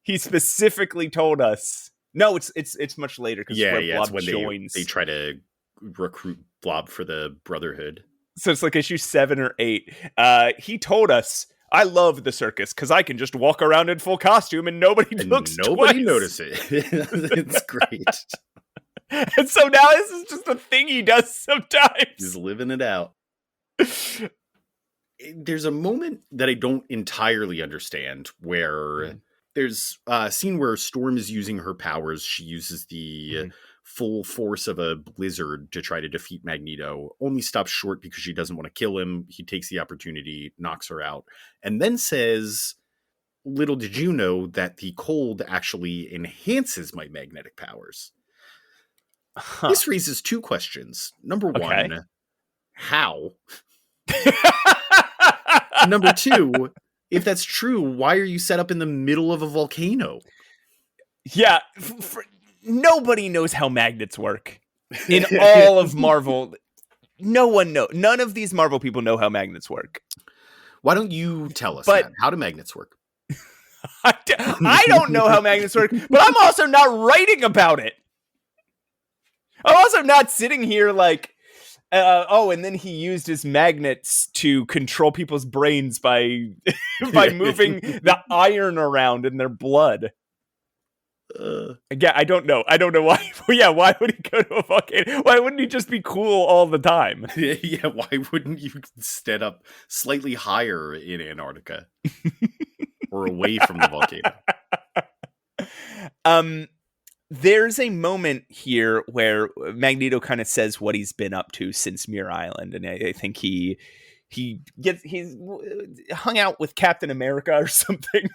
S1: He specifically told us. No, it's much later because Blob
S2: when
S1: joins.
S2: They try to recruit Blob for the Brotherhood.
S1: So it's like issue 7 or 8. He told us, I love the circus because I can just walk around in full costume and nobody looks
S2: nobody
S1: twice.
S2: notices it. It's great.
S1: And so now this is just a thing he does sometimes.
S2: He's living it out. There's a moment that I don't entirely understand where there's a scene where Storm is using her powers. She uses the full force of a blizzard to try to defeat Magneto, only stops short because she doesn't want to kill him. He takes the opportunity, knocks her out, and then says, little did you know that the cold actually enhances my magnetic powers. This raises 2 questions. Number 1, how? Number 2, if that's true, why are you set up in the middle of a volcano?
S1: Yeah, nobody knows how magnets work. In all of Marvel, no one knows. None of these Marvel people know how magnets work.
S2: Why don't you tell us, Matt, how do magnets work?
S1: I don't know how magnets work, but I'm also not writing about it. I'm also not sitting here like, and then he used his magnets to control people's brains by moving the iron around in their blood. Yeah, I don't know. I don't know why. Yeah, why would he go to a volcano? Why wouldn't he just be cool all the time?
S2: Yeah, why wouldn't you stand up slightly higher in Antarctica or away from the volcano?
S1: There's a moment here where Magneto kind of says what he's been up to since Muir Island, and I think he's hung out with Captain America or something,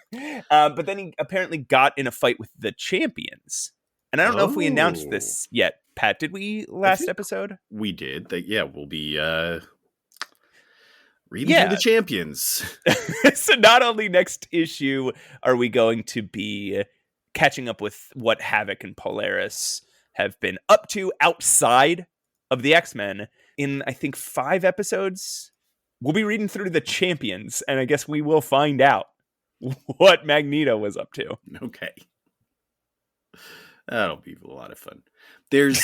S1: but then he apparently got in a fight with the Champions, and I don't know if we announced this yet. Pat, did we last episode?
S2: We did. We'll be reading through the Champions.
S1: So not only next issue are we going to be catching up with what Havoc and Polaris have been up to outside of the X-Men. In, I think, 5 episodes, we'll be reading through the Champions, and I guess we will find out what Magneto was up to.
S2: Okay. That'll be a lot of fun. There's...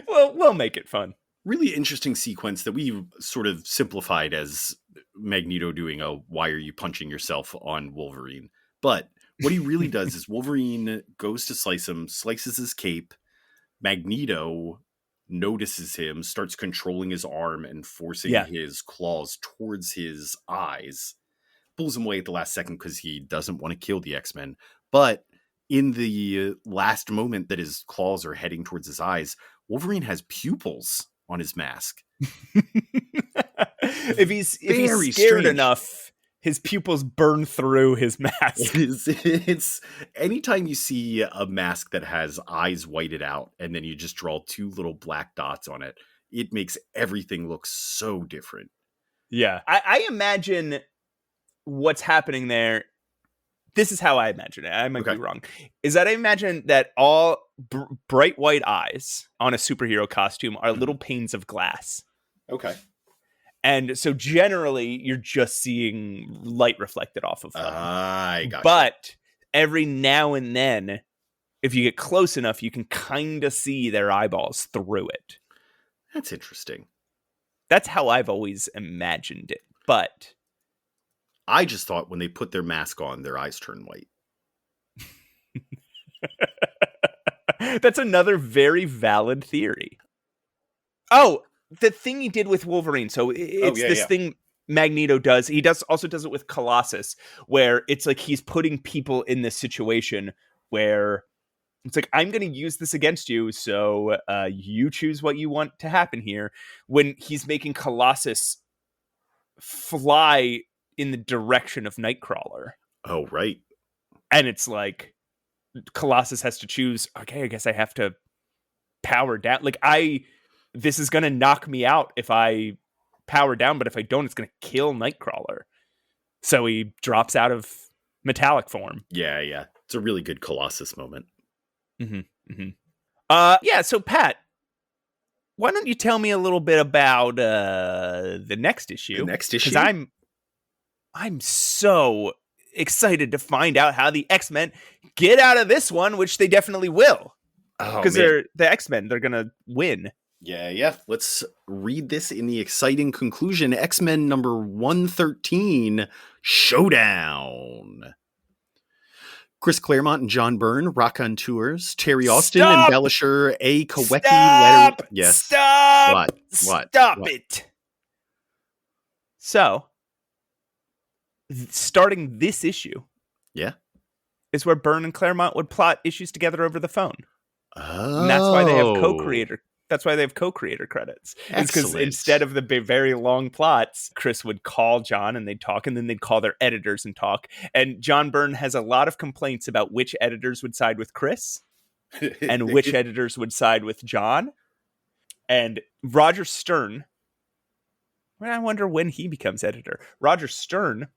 S1: we'll make it fun.
S2: Really interesting sequence that we sort of simplified as Magneto doing a "why are you punching yourself" on Wolverine. But what he really does is Wolverine goes to slice him, slices his cape. Magneto notices him, starts controlling his arm and forcing his claws towards his eyes. Pulls him away at the last second because he doesn't want to kill the X-Men. But in the last moment that his claws are heading towards his eyes, Wolverine has pupils on his mask.
S1: If he's scared enough, his pupils burn through his mask.
S2: It's anytime you see a mask that has eyes whited out and then you just draw 2 little black dots on it, it makes everything look so different.
S1: Yeah. I imagine what's happening there. This is how I imagine it. I might be wrong. Is that I imagine that all bright white eyes on a superhero costume are little panes of glass.
S2: Okay.
S1: And so generally, you're just seeing light reflected off of them.
S2: I got
S1: But every now and then, if you get close enough, you can kind of see their eyeballs through it.
S2: That's interesting.
S1: That's how I've always imagined it. But
S2: I just thought when they put their mask on, their eyes turn white.
S1: That's another very valid theory. Oh, the thing he did with Wolverine. So it's thing Magneto does. He also does it with Colossus, where it's like he's putting people in this situation where it's like, I'm going to use this against you, so you choose what you want to happen here. When he's making Colossus fly in the direction of Nightcrawler.
S2: Oh, right.
S1: And it's like Colossus has to choose, okay, I guess I have to power down. Like, this is going to knock me out if I power down, but if I don't, it's going to kill Nightcrawler. So he drops out of metallic form.
S2: Yeah. It's a really good Colossus moment.
S1: So Pat, why don't you tell me a little bit about the next issue?
S2: The next issue?
S1: Because I'm so excited to find out how the X-Men get out of this one, which they definitely will. Because they're the X-Men, they're gonna win.
S2: Yeah. Let's read this in the exciting conclusion. X-Men number 113, Showdown. Chris Claremont and John Byrne, raconteurs. Terry Austin, embellisher. A. Kowecki, letter. Yes.
S1: Stop!
S2: What?
S1: Stop it! So, starting this issue, is where Byrne and Claremont would plot issues together over the phone.
S2: Oh,
S1: and that's why they have co-creator. That's why they have co-creator credits. It's because instead of the very long plots, Chris would call John and they'd talk, and then they'd call their editors and talk. And John Byrne has a lot of complaints about which editors would side with Chris and which editors would side with John. And Roger Stern, I wonder when he becomes editor. Roger Stern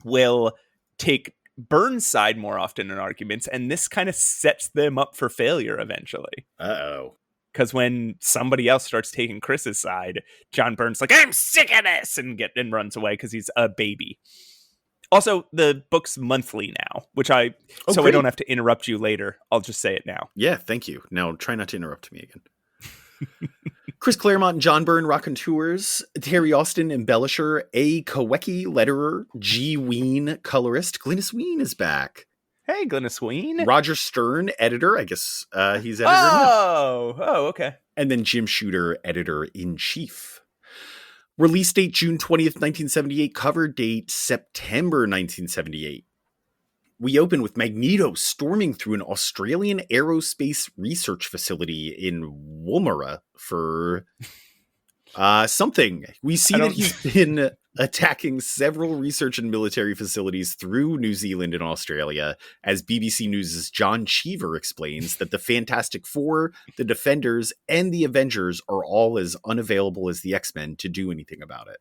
S1: will take Byrne's side more often in arguments, and this kind of sets them up for failure eventually.
S2: Uh-oh.
S1: Because when somebody else starts taking Chris's side, John Byrne's like, I'm sick of this, and runs away because he's a baby. Also, the book's monthly now, I don't have to interrupt you later. I'll just say it now.
S2: Yeah, thank you. Now try not to interrupt me again. Chris Claremont and John Byrne, raconteurs. Terry Austin, embellisher. A. Kowecki, letterer. G. Ween, colorist. Glynis Ween is back.
S1: Hey, Glynis Ween.
S2: Roger Stern, editor. I guess he's editor now.
S1: Oh, okay.
S2: And then Jim Shooter, editor-in-chief. Release date June 20th, 1978. Cover date September 1978. We open with Magneto storming through an Australian aerospace research facility in Woomera for something. We see that he's been attacking several research and military facilities through New Zealand and Australia, as BBC News' John Cheever explains that the Fantastic Four, the Defenders, and the Avengers are all as unavailable as the X-Men to do anything about it.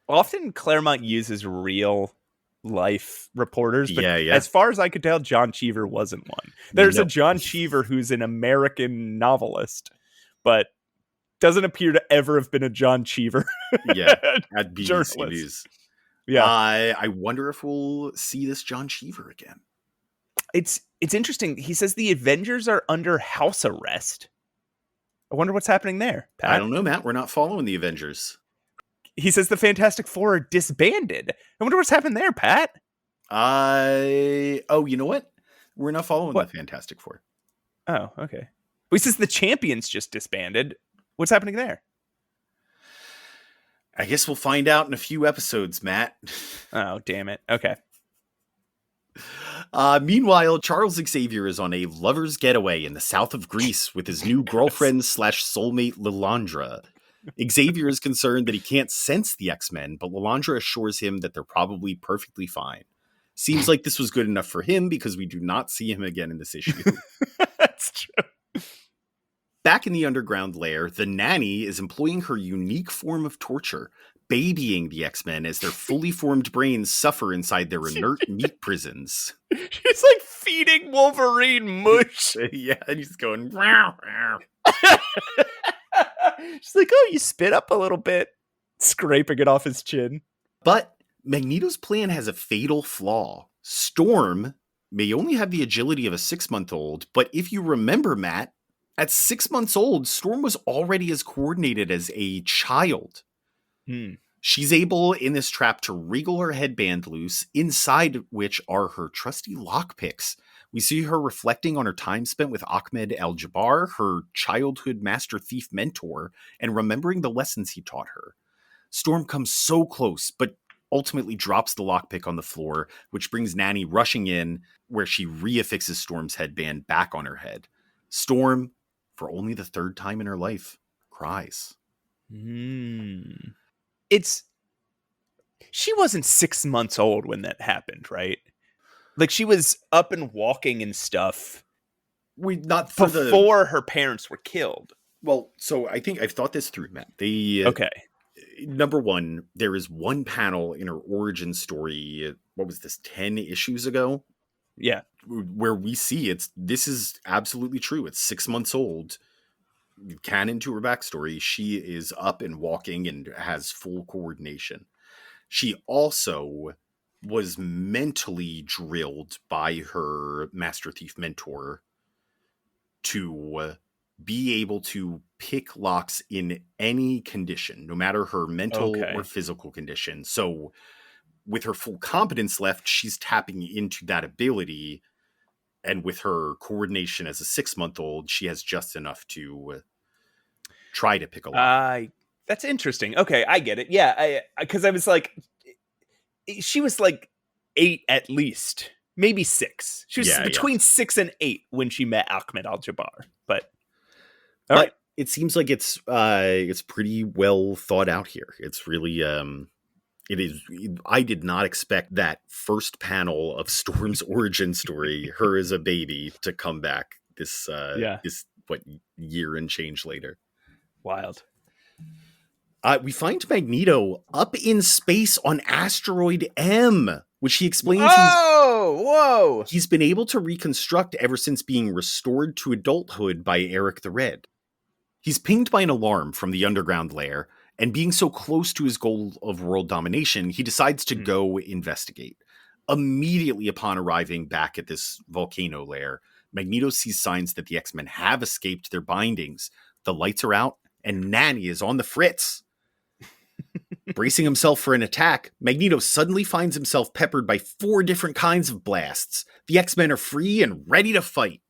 S1: Often Claremont uses real life reporters, but
S2: yeah.
S1: as far as I could tell, John Cheever wasn't one. There's a John Cheever who's an American novelist, but doesn't appear to ever have been a John Cheever
S2: at BBC News.
S1: Yeah.
S2: I wonder if we'll see this John Cheever again.
S1: It's interesting. He says the Avengers are under house arrest. I wonder what's happening there, Pat.
S2: I don't know, Matt. We're not following the Avengers.
S1: He says the Fantastic Four are disbanded. I wonder what's happened there, Pat.
S2: You know what? We're not following the Fantastic Four.
S1: Oh, okay. Well, he says the Champions just disbanded. What's happening there?
S2: I guess we'll find out in a few episodes, Matt.
S1: Oh, damn it. Okay.
S2: Meanwhile, Charles Xavier is on a lover's getaway in the south of Greece with his new girlfriend / soulmate Lilandra. Xavier is concerned that he can't sense the X-Men, but Lilandra assures him that they're probably perfectly fine. Seems like this was good enough for him because we do not see him again in this issue.
S1: That's true.
S2: Back in the underground lair, the nanny is employing her unique form of torture, babying the X-Men as their fully formed brains suffer inside their inert meat prisons.
S1: She's like feeding Wolverine mush.
S2: Yeah, and he's going, meow, meow.
S1: She's like, oh, you spit up a little bit, scraping it off his chin.
S2: But Magneto's plan has a fatal flaw. Storm may only have the agility of a 6-month-old, but if you remember, Matt, at 6 months old, Storm was already as coordinated as a child. She's able, in this trap, to wriggle her headband loose, inside which are her trusty lockpicks. We see her reflecting on her time spent with Ahmed Al-Jabbar, her childhood master thief mentor, and remembering the lessons he taught her. Storm comes so close, but ultimately drops the lockpick on the floor, which brings Nanny rushing in, where she reaffixes Storm's headband back on her head. Storm, for only the 3rd time in her life, cries.
S1: She wasn't 6 months old when that happened, right? Like, she was up and walking and stuff before her parents were killed.
S2: Well, so I think I've thought this through, Matt.
S1: Okay.
S2: number one, there is one panel in her origin story. What was this, 10 issues ago?
S1: Yeah.
S2: Where we see this is absolutely true. It's 6 months old. Canon to her backstory. She is up and walking and has full coordination. She also was mentally drilled by her Master Thief mentor to be able to pick locks in any condition, no matter her mental or physical condition. So with her full competence left, she's tapping into that ability. And with her coordination as a 6-month-old, she has just enough to try to pick a lock.
S1: That's interesting. Okay, I get it. Yeah, because I was like, she was like 8 at least, maybe 6. She was between 6 and 8 when she met Ahmed Al-Jabbar. But right.
S2: It seems like it's pretty well thought out here. It's really it is. I did not expect that first panel of Storm's origin story, her as a baby, to come back this year and change later.
S1: Wild.
S2: We find Magneto up in space on asteroid M, which he explains he's been able to reconstruct ever since being restored to adulthood by Eric the Red. He's pinged by an alarm from the underground lair, and being so close to his goal of world domination, he decides to go investigate. Immediately upon arriving back at this volcano lair, Magneto sees signs that the X-Men have escaped their bindings. The lights are out, and Nanny is on the fritz. Bracing himself for an attack, Magneto suddenly finds himself peppered by 4 different kinds of blasts. The X-Men are free and ready to fight.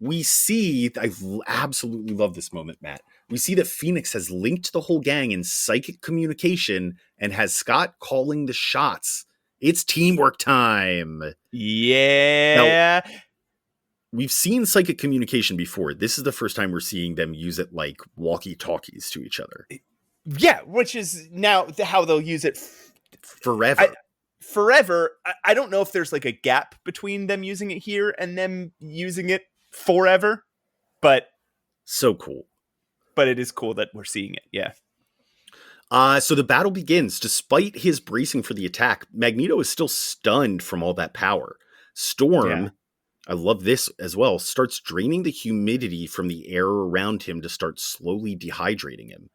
S2: We see, I absolutely love this moment, Matt. We see that Phoenix has linked the whole gang in psychic communication and has Scott calling the shots. It's teamwork time.
S1: Yeah.
S2: Now, we've seen psychic communication before. This is the first time we're seeing them use it like walkie-talkies to each other.
S1: Yeah, which is now how they'll use it
S2: forever.
S1: Forever. I don't know if there's like a gap between them using it here and them using it forever, but
S2: so cool.
S1: But it is cool that we're seeing it. Yeah.
S2: So the battle begins. Despite his bracing for the attack, Magneto is still stunned from all that power. Storm, I love this as well, starts draining the humidity from the air around him to start slowly dehydrating him.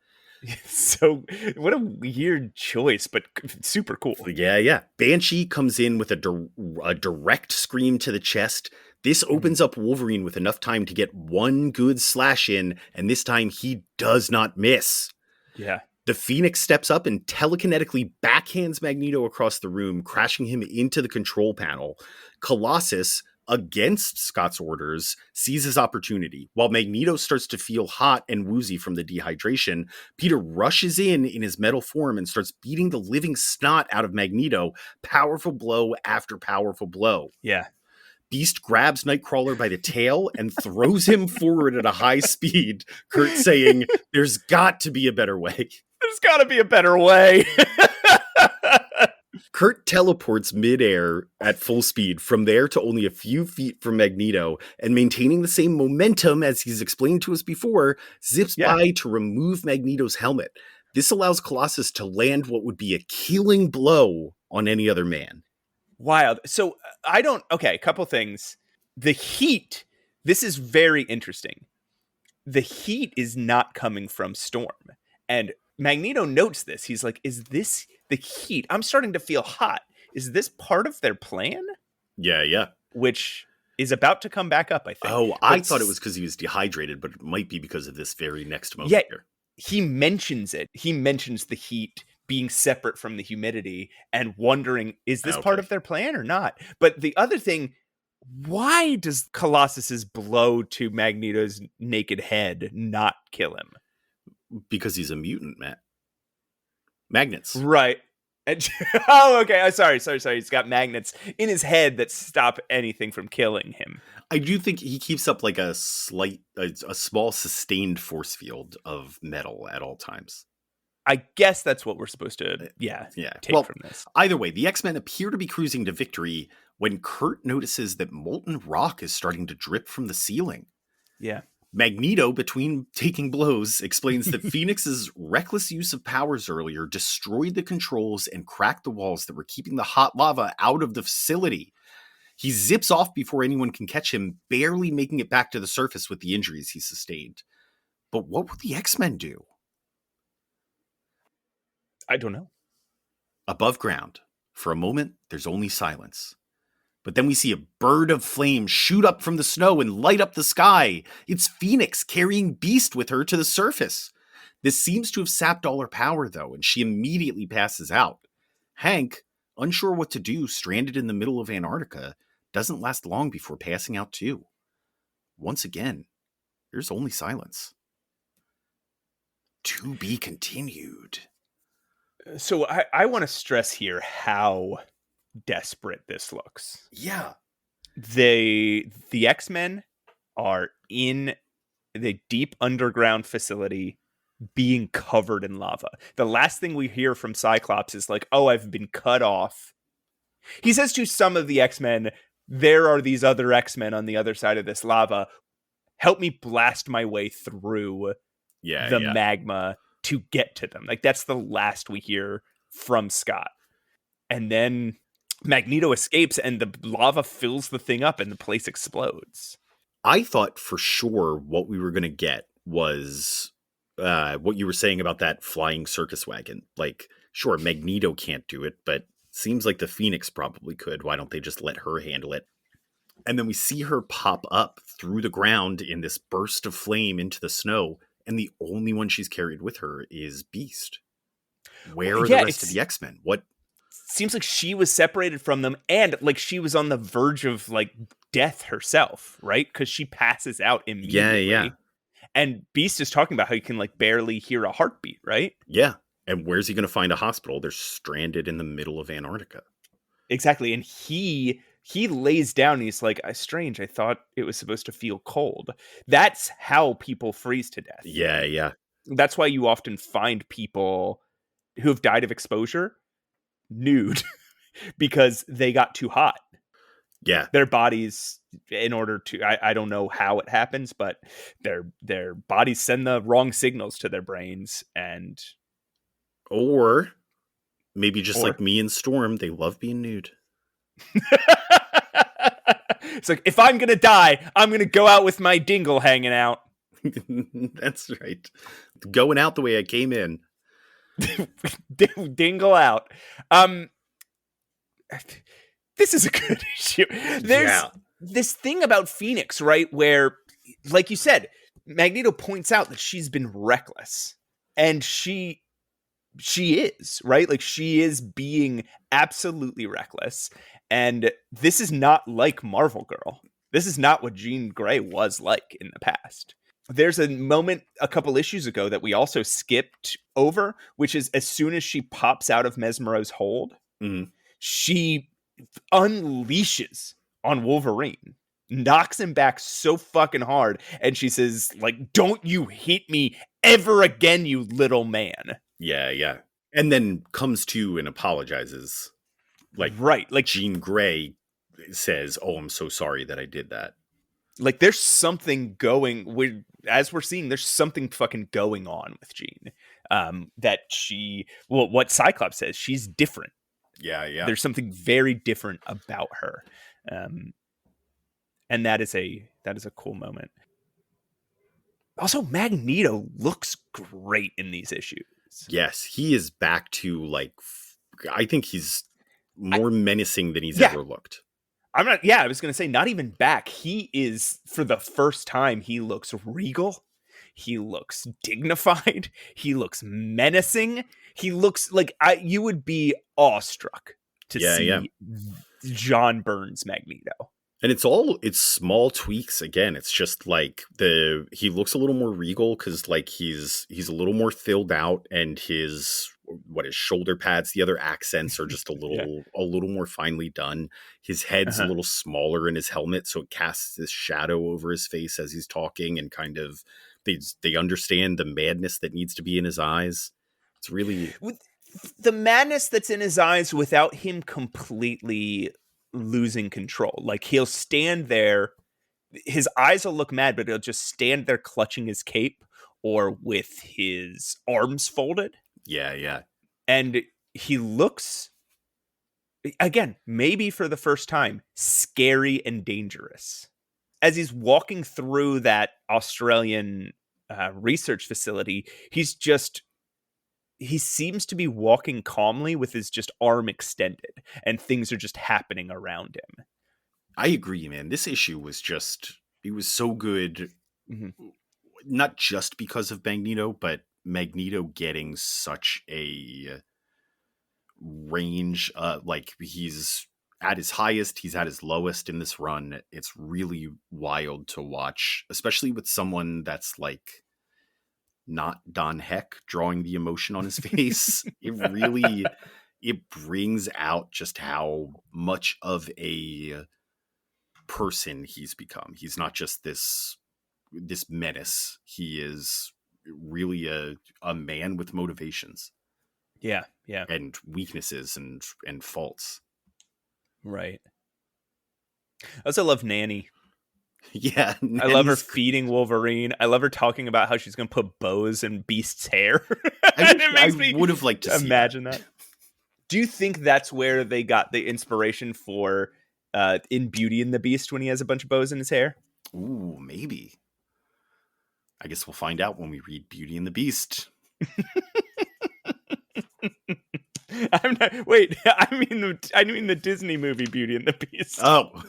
S1: So what a weird choice, but super cool.
S2: Yeah. Banshee comes in with a direct scream to the chest. This opens up Wolverine with enough time to get one good slash in, and this time he does not miss.
S1: Yeah.
S2: The Phoenix steps up and telekinetically backhands Magneto across the room, crashing him into the control panel. Colossus, against Scott's orders, sees his opportunity. While Magneto starts to feel hot and woozy from the dehydration, Peter rushes in his metal form and starts beating the living snot out of Magneto, powerful blow after powerful blow.
S1: Yeah.
S2: Beast grabs Nightcrawler by the tail and throws him forward at a high speed, Kurt saying, "There's got to be a better way."
S1: There's got to be a better way.
S2: Kurt teleports midair at full speed from there to only a few feet from Magneto, and maintaining the same momentum as he's explained to us before, zips by to remove Magneto's helmet. This allows Colossus to land what would be a killing blow on any other man.
S1: Wild. So a couple things. The heat, this is very interesting. The heat is not coming from Storm. And Magneto notes this. He's like, is this the heat? I'm starting to feel hot. Is this part of their plan?
S2: Yeah.
S1: Which is about to come back up, I think.
S2: Oh, I thought it was because he was dehydrated, but it might be because of this very next moment here.
S1: He mentions it. He mentions the heat being separate from the humidity and wondering, is this part of their plan or not? But the other thing, why does Colossus's blow to Magneto's naked head not kill him?
S2: Because he's a mutant, Matt. Magnets.
S1: Right. Okay. Sorry. He's got magnets in his head that stop anything from killing him.
S2: I do think he keeps up like a small sustained force field of metal at all times.
S1: I guess that's what we're supposed to, take from this.
S2: Either way, the X-Men appear to be cruising to victory when Kurt notices that molten rock is starting to drip from the ceiling.
S1: Yeah.
S2: Magneto, between taking blows, explains that Phoenix's reckless use of powers earlier destroyed the controls and cracked the walls that were keeping the hot lava out of the facility. He zips off before anyone can catch him, barely making it back to the surface with the injuries he sustained. But what will the X-Men do?
S1: I don't know.
S2: Above ground, for a moment, there's only silence. But then we see a bird of flame shoot up from the snow and light up the sky. It's Phoenix carrying Beast with her to the surface. This seems to have sapped all her power, though, and she immediately passes out. Hank, unsure what to do, stranded in the middle of Antarctica, doesn't last long before passing out too. Once again, there's only silence. To be continued.
S1: So I want to stress here how desperate this looks.
S2: Yeah.
S1: The X-Men are in the deep underground facility being covered in lava. The last thing we hear from Cyclops is like, oh, I've been cut off. He says to some of the X-Men, there are these other X-Men on the other side of this lava. Help me blast my way through the magma to get to them. Like, that's the last we hear from Scott. And then Magneto escapes and the lava fills the thing up and the place explodes.
S2: I thought for sure what we were going to get was what you were saying about that flying circus wagon. Like, sure, Magneto can't do it, but seems like the Phoenix probably could. Why don't they just let her handle it? And then we see her pop up through the ground in this burst of flame into the snow, and the only one she's carried with her is Beast. Where are the rest of the X-Men? What?
S1: Seems like she was separated from them, and like she was on the verge of like death herself, right? Because she passes out immediately.
S2: Yeah.
S1: And Beast is talking about how you can like barely hear a heartbeat, right?
S2: Yeah. And where's he going to find a hospital? They're stranded in the middle of Antarctica.
S1: Exactly. And he lays down and he's like, strange, I thought it was supposed to feel cold. That's how people freeze to death.
S2: Yeah.
S1: That's why you often find people who have died of exposure nude because they got too hot.
S2: Yeah.
S1: Their bodies, in order to, I don't know how it happens, but their bodies send the wrong signals to their brains. And
S2: or maybe just like me and Storm, they love being nude.
S1: It's like, if I'm gonna die, I'm gonna go out with my dingle hanging out.
S2: That's right. Going out the way I came in.
S1: Dingle out. This is a good issue. There's this thing about Phoenix, right? Where, like you said, Magneto points out that she's been reckless. And she is, right? Like, she is being absolutely reckless. And this is not like Marvel Girl. This is not what Jean Grey was like in the past. There's a moment a couple issues ago that we also skipped over, which is as soon as she pops out of Mesmero's hold, she unleashes on Wolverine, knocks him back so fucking hard, and she says, like, don't you hit me ever again, you little man.
S2: Yeah. And then comes to and apologizes. Like,
S1: right. Like,
S2: Jean Grey says, oh, I'm so sorry that I did that.
S1: Like, there's something going, as we're seeing, there's something fucking going on with Jean. That what Cyclops says, she's different.
S2: Yeah.
S1: There's something very different about her. And that is a cool moment. Also, Magneto looks great in these issues.
S2: Yes, he is back to, like, I think he's more menacing than he's ever looked.
S1: I was going to say, not even back. He is, for the first time, he looks regal. He looks dignified. He looks menacing. He looks like you would be awestruck to see John Byrne's Magneto. And
S2: it's small tweaks. Again, it's just like he looks a little more regal because, like, he's a little more filled out, and his shoulder pads, the other accents are just a little more finely done. His head's a little smaller in his helmet, so it casts this shadow over his face as he's talking, and kind of they understand the madness that needs to be in his eyes. It's really
S1: the madness that's in his eyes without him completely losing control. Like, he'll stand there his eyes will look mad, but he'll just stand there clutching his cape or with his arms folded.
S2: Yeah.
S1: And he looks, again, maybe for the first time, scary and dangerous. As he's walking through that Australian research facility, he seems to be walking calmly with his just arm extended, and things are just happening around him.
S2: I agree, man. This issue was it was so good.
S1: Mm-hmm.
S2: Not just because of Magneto, but Magneto getting such a range. Like, he's at his highest, he's at his lowest in this run. It's really wild to watch, especially with someone that's like not Don Heck drawing the emotion on his face. It brings out just how much of a person he's become. He's not just this menace. He is really a man with motivations.
S1: Yeah.
S2: And weaknesses and faults.
S1: Right. I also love Nanny.
S2: Yeah.
S1: I love her feeding Wolverine. I love her talking about how she's going to put bows in Beast's hair.
S2: I would have liked to
S1: imagine that. Do you think that's where they got the inspiration for in Beauty and the Beast when he has a bunch of bows in his hair?
S2: Ooh, maybe. I guess we'll find out when we read Beauty and the Beast.
S1: I mean the Disney movie Beauty and the Beast.
S2: Oh.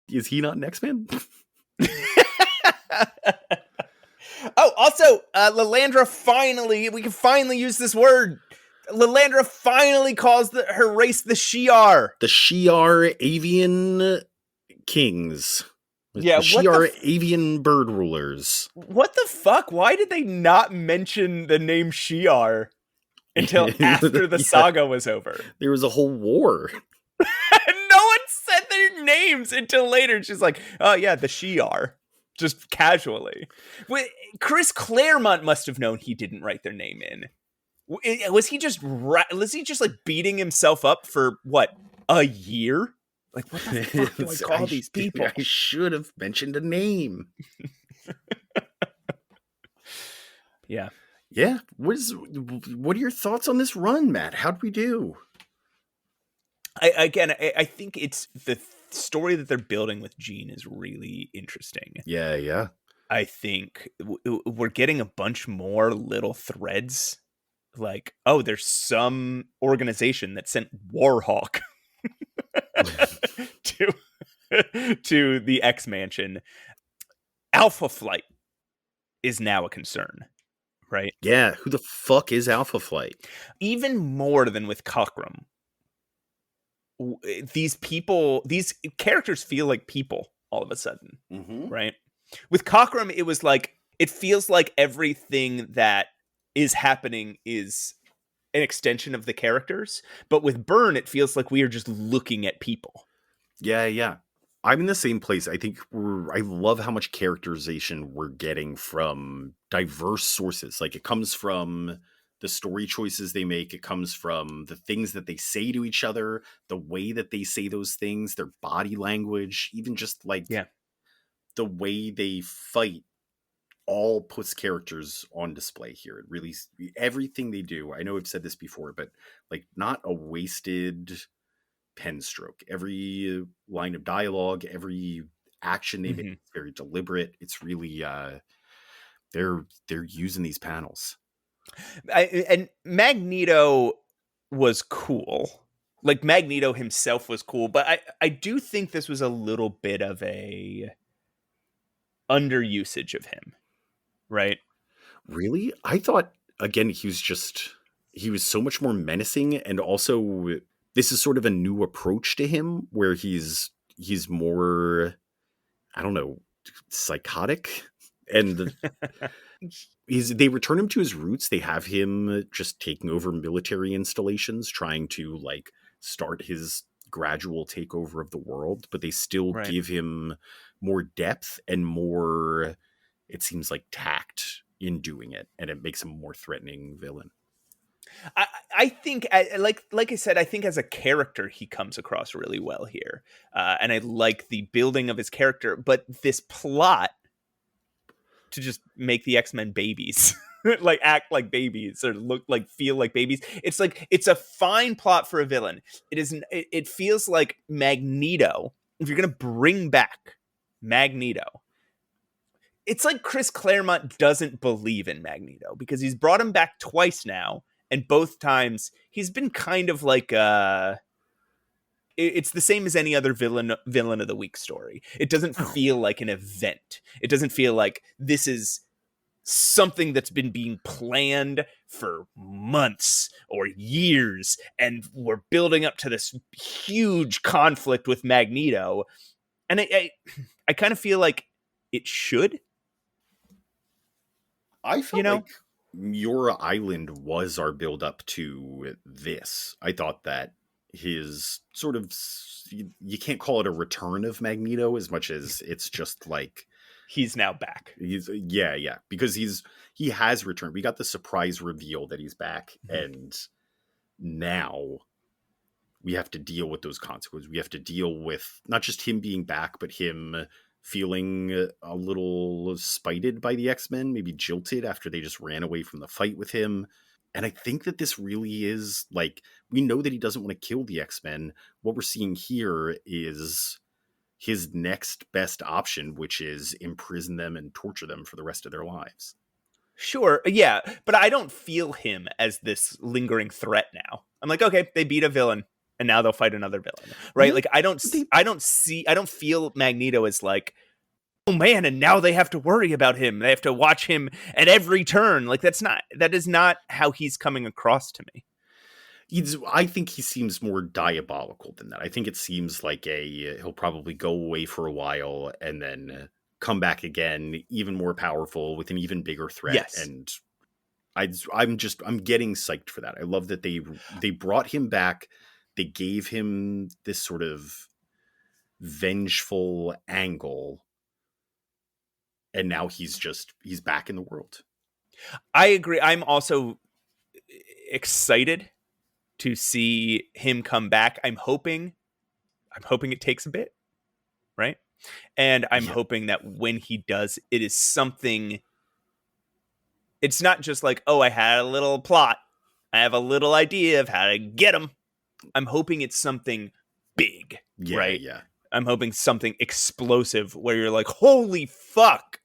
S2: Is he not an X-Men?
S1: Oh, also, Lilandra we can finally use this word. Lilandra finally calls her race the Shi'ar.
S2: The Shi'ar Avian Kings.
S1: Yeah,
S2: the Shi'ar Avian bird rulers.
S1: What the fuck? Why did they not mention the name Shi'ar until after the saga was over?
S2: There was a whole war.
S1: No one said their names until later. She's like, oh yeah, the Shi'ar. Just casually. Chris Claremont must have known he didn't write their name in. Was he just like beating himself up for what, a year? Like, what the fuck do I call these people?
S2: I should have mentioned a name.
S1: Yeah.
S2: What are your thoughts on this run, Matt? How'd we do?
S1: I think it's the story that they're building with Jean is really interesting.
S2: Yeah.
S1: I think we're getting a bunch more little threads. Like, oh, there's some organization that sent WARHAWK to the X Mansion. Alpha Flight is now a concern, right?
S2: Yeah, who the fuck is Alpha Flight?
S1: Even more than with Cockrum. These characters feel like people all of a sudden, right? With Cockrum, it was like, it feels like everything that is happening is an extension of the characters. But with Byrne, it feels like we are just looking at people.
S2: Yeah. I'm in the same place. I think I love how much characterization we're getting from diverse sources. Like, it comes from the story choices they make. It comes from the things that they say to each other, the way that they say those things, their body language, even just like the way they fight, all puts characters on display here. It really, everything they do, I know I've said this before, but like, not a wasted pen stroke. Every line of dialogue, every action they make is very deliberate. It's really they're using these panels.
S1: And Magneto was cool. Like, Magneto himself was cool, but I do think this was a little bit of a underusage of him, right?
S2: Really? I thought, again, he was so much more menacing, and also this is sort of a new approach to him where he's more, I don't know, psychotic, and they return him to his roots. They have him just taking over military installations, trying to like start his gradual takeover of the world, but they still give him more depth and more, it seems like, tact in doing it, and it makes him a more threatening villain.
S1: I think, like I said, I think as a character, he comes across really well here. And I like the building of his character. But this plot to just make the X-Men babies, like act like babies or feel like babies. It's like, it's a fine plot for a villain. It feels like Magneto. If you're going to bring back Magneto, it's like Chris Claremont doesn't believe in Magneto because he's brought him back twice now. And both times he's been kind of like it's the same as any other villain of the week story. It doesn't feel like an event. It doesn't feel like this is something that's been being planned for months or years, and we're building up to this huge conflict with Magneto. And I kind of feel like it should.
S2: I felt like Muir Island was our build up to this. I thought that his sort of, you can't call it a return of Magneto as much as it's just like
S1: he's now back.
S2: Yeah, because he has returned. We got the surprise reveal that he's back, and now we have to deal with those consequences. We have to deal with not just him being back, but him feeling a little spited by the X-Men, maybe jilted after they just ran away from the fight with him. And I think that this really is like, we know that he doesn't want to kill the X-Men. What we're seeing here is his next best option, which is imprison them and torture them for the rest of their lives.
S1: Sure, yeah, but I don't feel him as this lingering threat now. I'm like, okay, they beat a villain, and now they'll fight another villain, right? Like, I don't feel Magneto as like, oh man, and now they have to worry about him. They have to watch him at every turn. Like, that is not how he's coming across to me.
S2: I think he seems more diabolical than that. I think it seems like he'll probably go away for a while and then come back again, even more powerful with an even bigger threat.
S1: Yes.
S2: And I'm getting psyched for that. I love that they brought him back. They gave him this sort of vengeful angle. And now he's back in the world.
S1: I agree. I'm also excited to see him come back. I'm hoping it takes a bit, right? And I'm hoping that when he does, it is something. It's not just like, oh, I had a little plot. I have a little idea of how to get him. I'm hoping it's something big, right?
S2: Yeah.
S1: I'm hoping something explosive where you're like, holy fuck.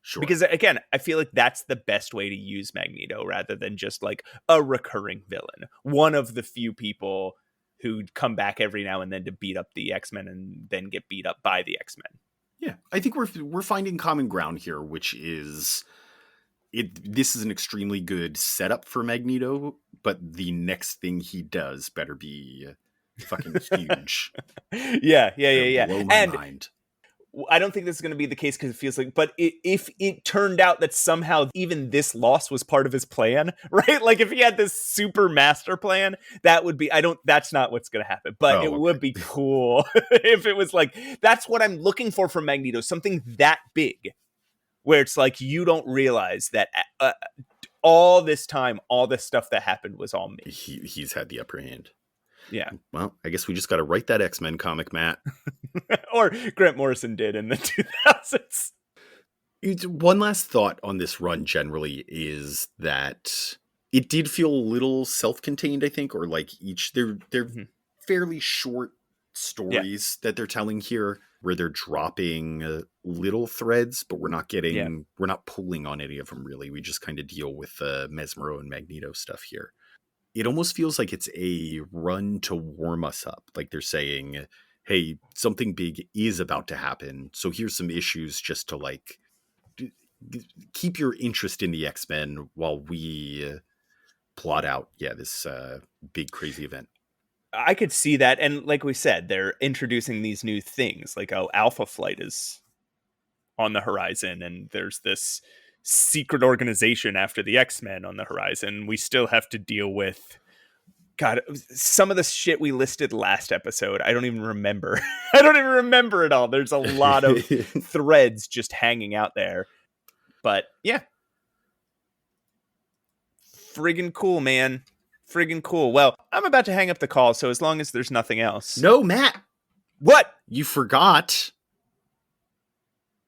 S2: Sure.
S1: Because again, I feel like that's the best way to use Magneto rather than just like a recurring villain. One of the few people who come back every now and then to beat up the X-Men and then get beat up by the X-Men.
S2: Yeah, I think we're finding common ground here, which is this is an extremely good setup for Magneto, but the next thing he does better be fucking huge.
S1: Yeah.
S2: Blow my mind.
S1: I don't think this is going to be the case because it feels like, but if it turned out that somehow even this loss was part of his plan, right? Like if he had this super master plan, that would be, that's not what's going to happen, but it would be cool if it was like, that's what I'm looking for from Magneto, something that big where it's like, you don't realize that all this time, all this stuff that happened was all me.
S2: He's had the upper hand.
S1: Yeah.
S2: Well, I guess we just got to write that X-Men comic, Matt.
S1: Or Grant Morrison did in the 2000s.
S2: One last thought on this run generally is that it did feel a little self-contained, I think, or like they're fairly short stories that they're telling here where they're dropping little threads, but we're not pulling on any of them really. We just kind of deal with Mesmero and Magneto stuff here. It almost feels like it's a run to warm us up. Like they're saying, hey, something big is about to happen. So here's some issues just to like keep your interest in the X-Men while we plot out, this big crazy event.
S1: I could see that. And like we said, they're introducing these new things like, Alpha Flight is on the horizon. And there's this secret organization after the X-Men on the horizon. We still have to deal with some of the shit we listed last episode. I don't even remember. I don't even remember it all. There's a lot of threads just hanging out there. But yeah. Friggin' cool, man. friggin' cool. Well, I'm about to hang up the call, so as long as there's nothing else.
S2: No, Matt,
S1: What?
S2: you forgot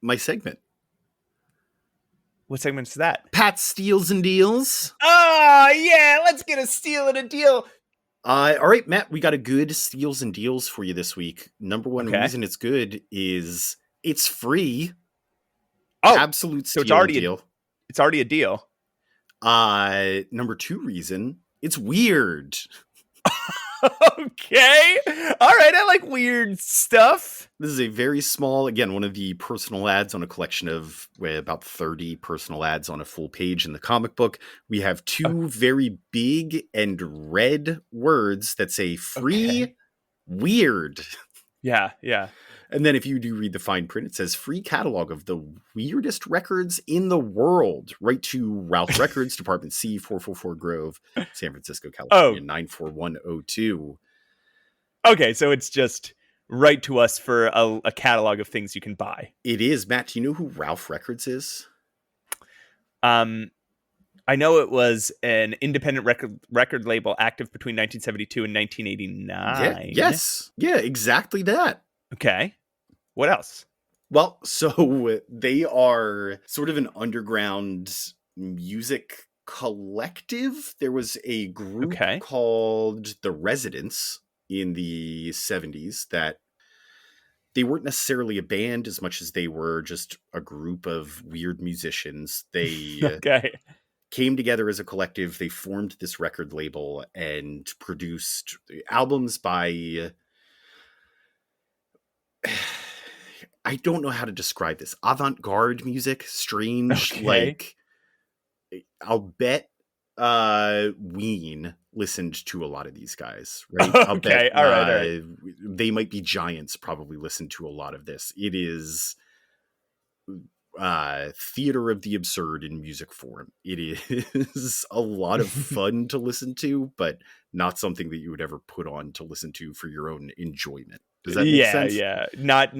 S2: my segment.
S1: What segment's that?
S2: Pat Steals and Deals.
S1: Oh, yeah, let's get a steal and a deal.
S2: All right, Matt, we got a good Steals and Deals for you this week. Number one
S1: Okay.
S2: reason it's good is it's free.
S1: Oh,
S2: Absolute
S1: so
S2: steal
S1: it's already
S2: and deal.
S1: It's already a deal.
S2: Number two reason, it's weird.
S1: Okay. All right, I like weird stuff.
S2: This is a very small, again, one of the personal ads on a collection of about 30 personal ads on a full page in the comic book. We have two very big and red words that say free, weird.
S1: Yeah.
S2: And then if you do read the fine print, it says free catalog of the weirdest records in the world. Right to Ralph Records, Department C, 444 Grove, San Francisco, California, 94102.
S1: Okay, so it's just right to us for a catalog of things you can buy.
S2: It is. Matt, do you know who Ralph Records is?
S1: I know it was an independent record label active between 1972 and 1989.
S2: Yes. Yeah, exactly that.
S1: Okay. What else?
S2: Well, so they are sort of an underground music collective. There was a group called The Residents in the 70s that they weren't necessarily a band as much as they were just a group of weird musicians. They came together as a collective. They formed this record label and produced albums by... I don't know how to describe this. Avant-garde music, strange, like I'll bet Ween listened to a lot of these guys, right? I'll bet,
S1: all right.
S2: They Might Be Giants probably listened to a lot of this. It is theater of the absurd in music form. It is a lot of fun to listen to, but not something that you would ever put on to listen to for your own enjoyment. Does that make sense?
S1: Yeah. Not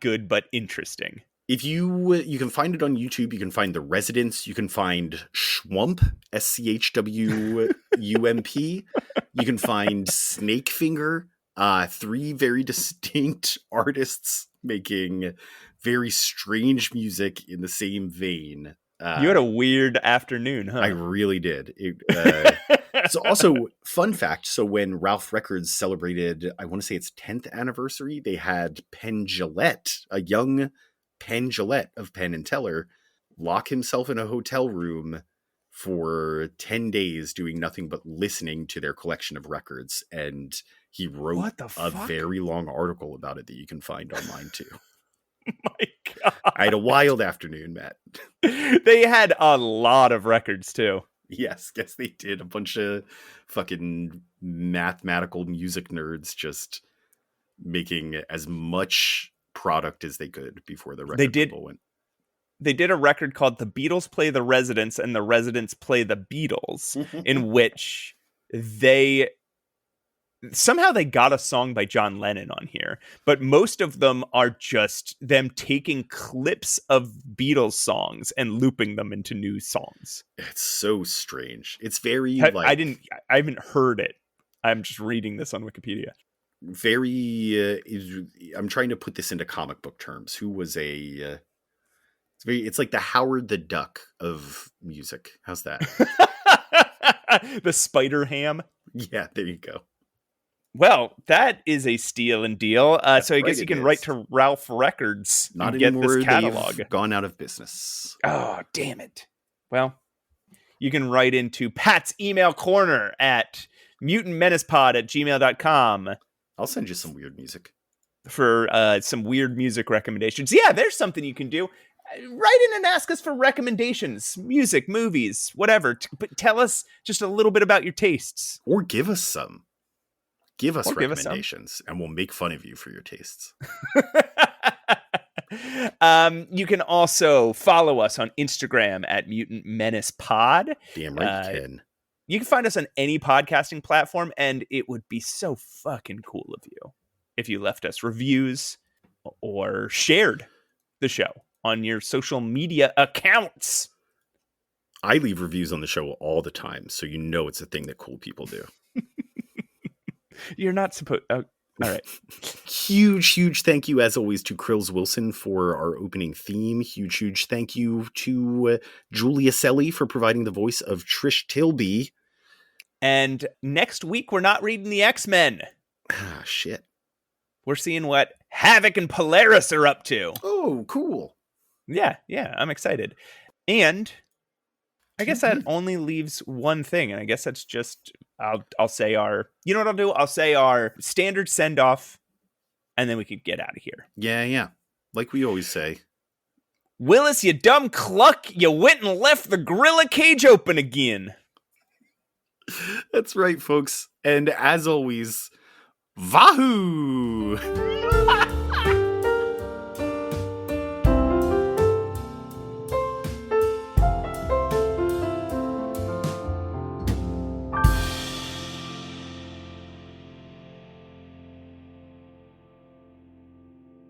S1: good, but interesting.
S2: If you can find it on YouTube, you can find The Residents, you can find Schwump, SCHWUMP, you can find Snakefinger, three very distinct artists making very strange music in the same vein.
S1: You had a weird afternoon, huh?
S2: I really did. So also, fun fact, so when Ralph Records celebrated, I want to say its 10th anniversary, they had Penn Jillette, a young Penn Jillette of Penn and Teller, lock himself in a hotel room for 10 days doing nothing but listening to their collection of records. And he wrote a very long article about it that you can find online too.
S1: My God.
S2: I had a wild afternoon, Matt.
S1: They had a lot of records too.
S2: Yes, they did. A bunch of fucking mathematical music nerds just making as much product as they could before the record label went.
S1: They did a record called The Beatles Play the Residents and The Residents Play the Beatles, in which they got a song by John Lennon on here, but most of them are just them taking clips of Beatles songs and looping them into new songs.
S2: It's so strange. It's very
S1: I haven't heard it. I'm just reading this on Wikipedia.
S2: Very I'm trying to put this into comic book terms. Who was it's like the Howard the Duck of music. How's that?
S1: The Spider Ham.
S2: Yeah, there you go.
S1: Well, that is a steal and deal. So I guess you can write to Ralph Records and get this catalog.
S2: They've gone out of business.
S1: Oh, damn it. Well, you can write into Pat's email corner at mutantmenacepod@gmail.com.
S2: I'll send you some weird music.
S1: For some weird music recommendations. Yeah, there's something you can do. Write in and ask us for recommendations. Music, movies, whatever. But tell us just a little bit about your tastes.
S2: Or give us some. Give us recommendations, and we'll make fun of you for your tastes.
S1: You can also follow us on Instagram at Mutant Menace Pod.
S2: Damn right you can.
S1: You can find us on any podcasting platform, and it would be so fucking cool of you if you left us reviews or shared the show on your social media accounts.
S2: I leave reviews on the show all the time, so you know it's a thing that cool people do.
S1: You're not supposed... all right.
S2: Huge thank you, as always, to Krills Wilson for our opening theme. Huge thank you to Julia Selly for providing the voice of Trish Tilby.
S1: And next week, we're not reading the X-Men.
S2: Ah, shit.
S1: We're seeing what Havoc and Polaris are up to.
S2: Oh, cool.
S1: Yeah, I'm excited. And I guess that only leaves one thing, and I guess that's just... I'll say our... You know what I'll do? I'll say our standard send-off, and then we could get out of here.
S2: Yeah. Like we always say.
S1: Willis, you dumb cluck, you went and left the gorilla cage open again.
S2: That's right, folks. And as always, Wahoo!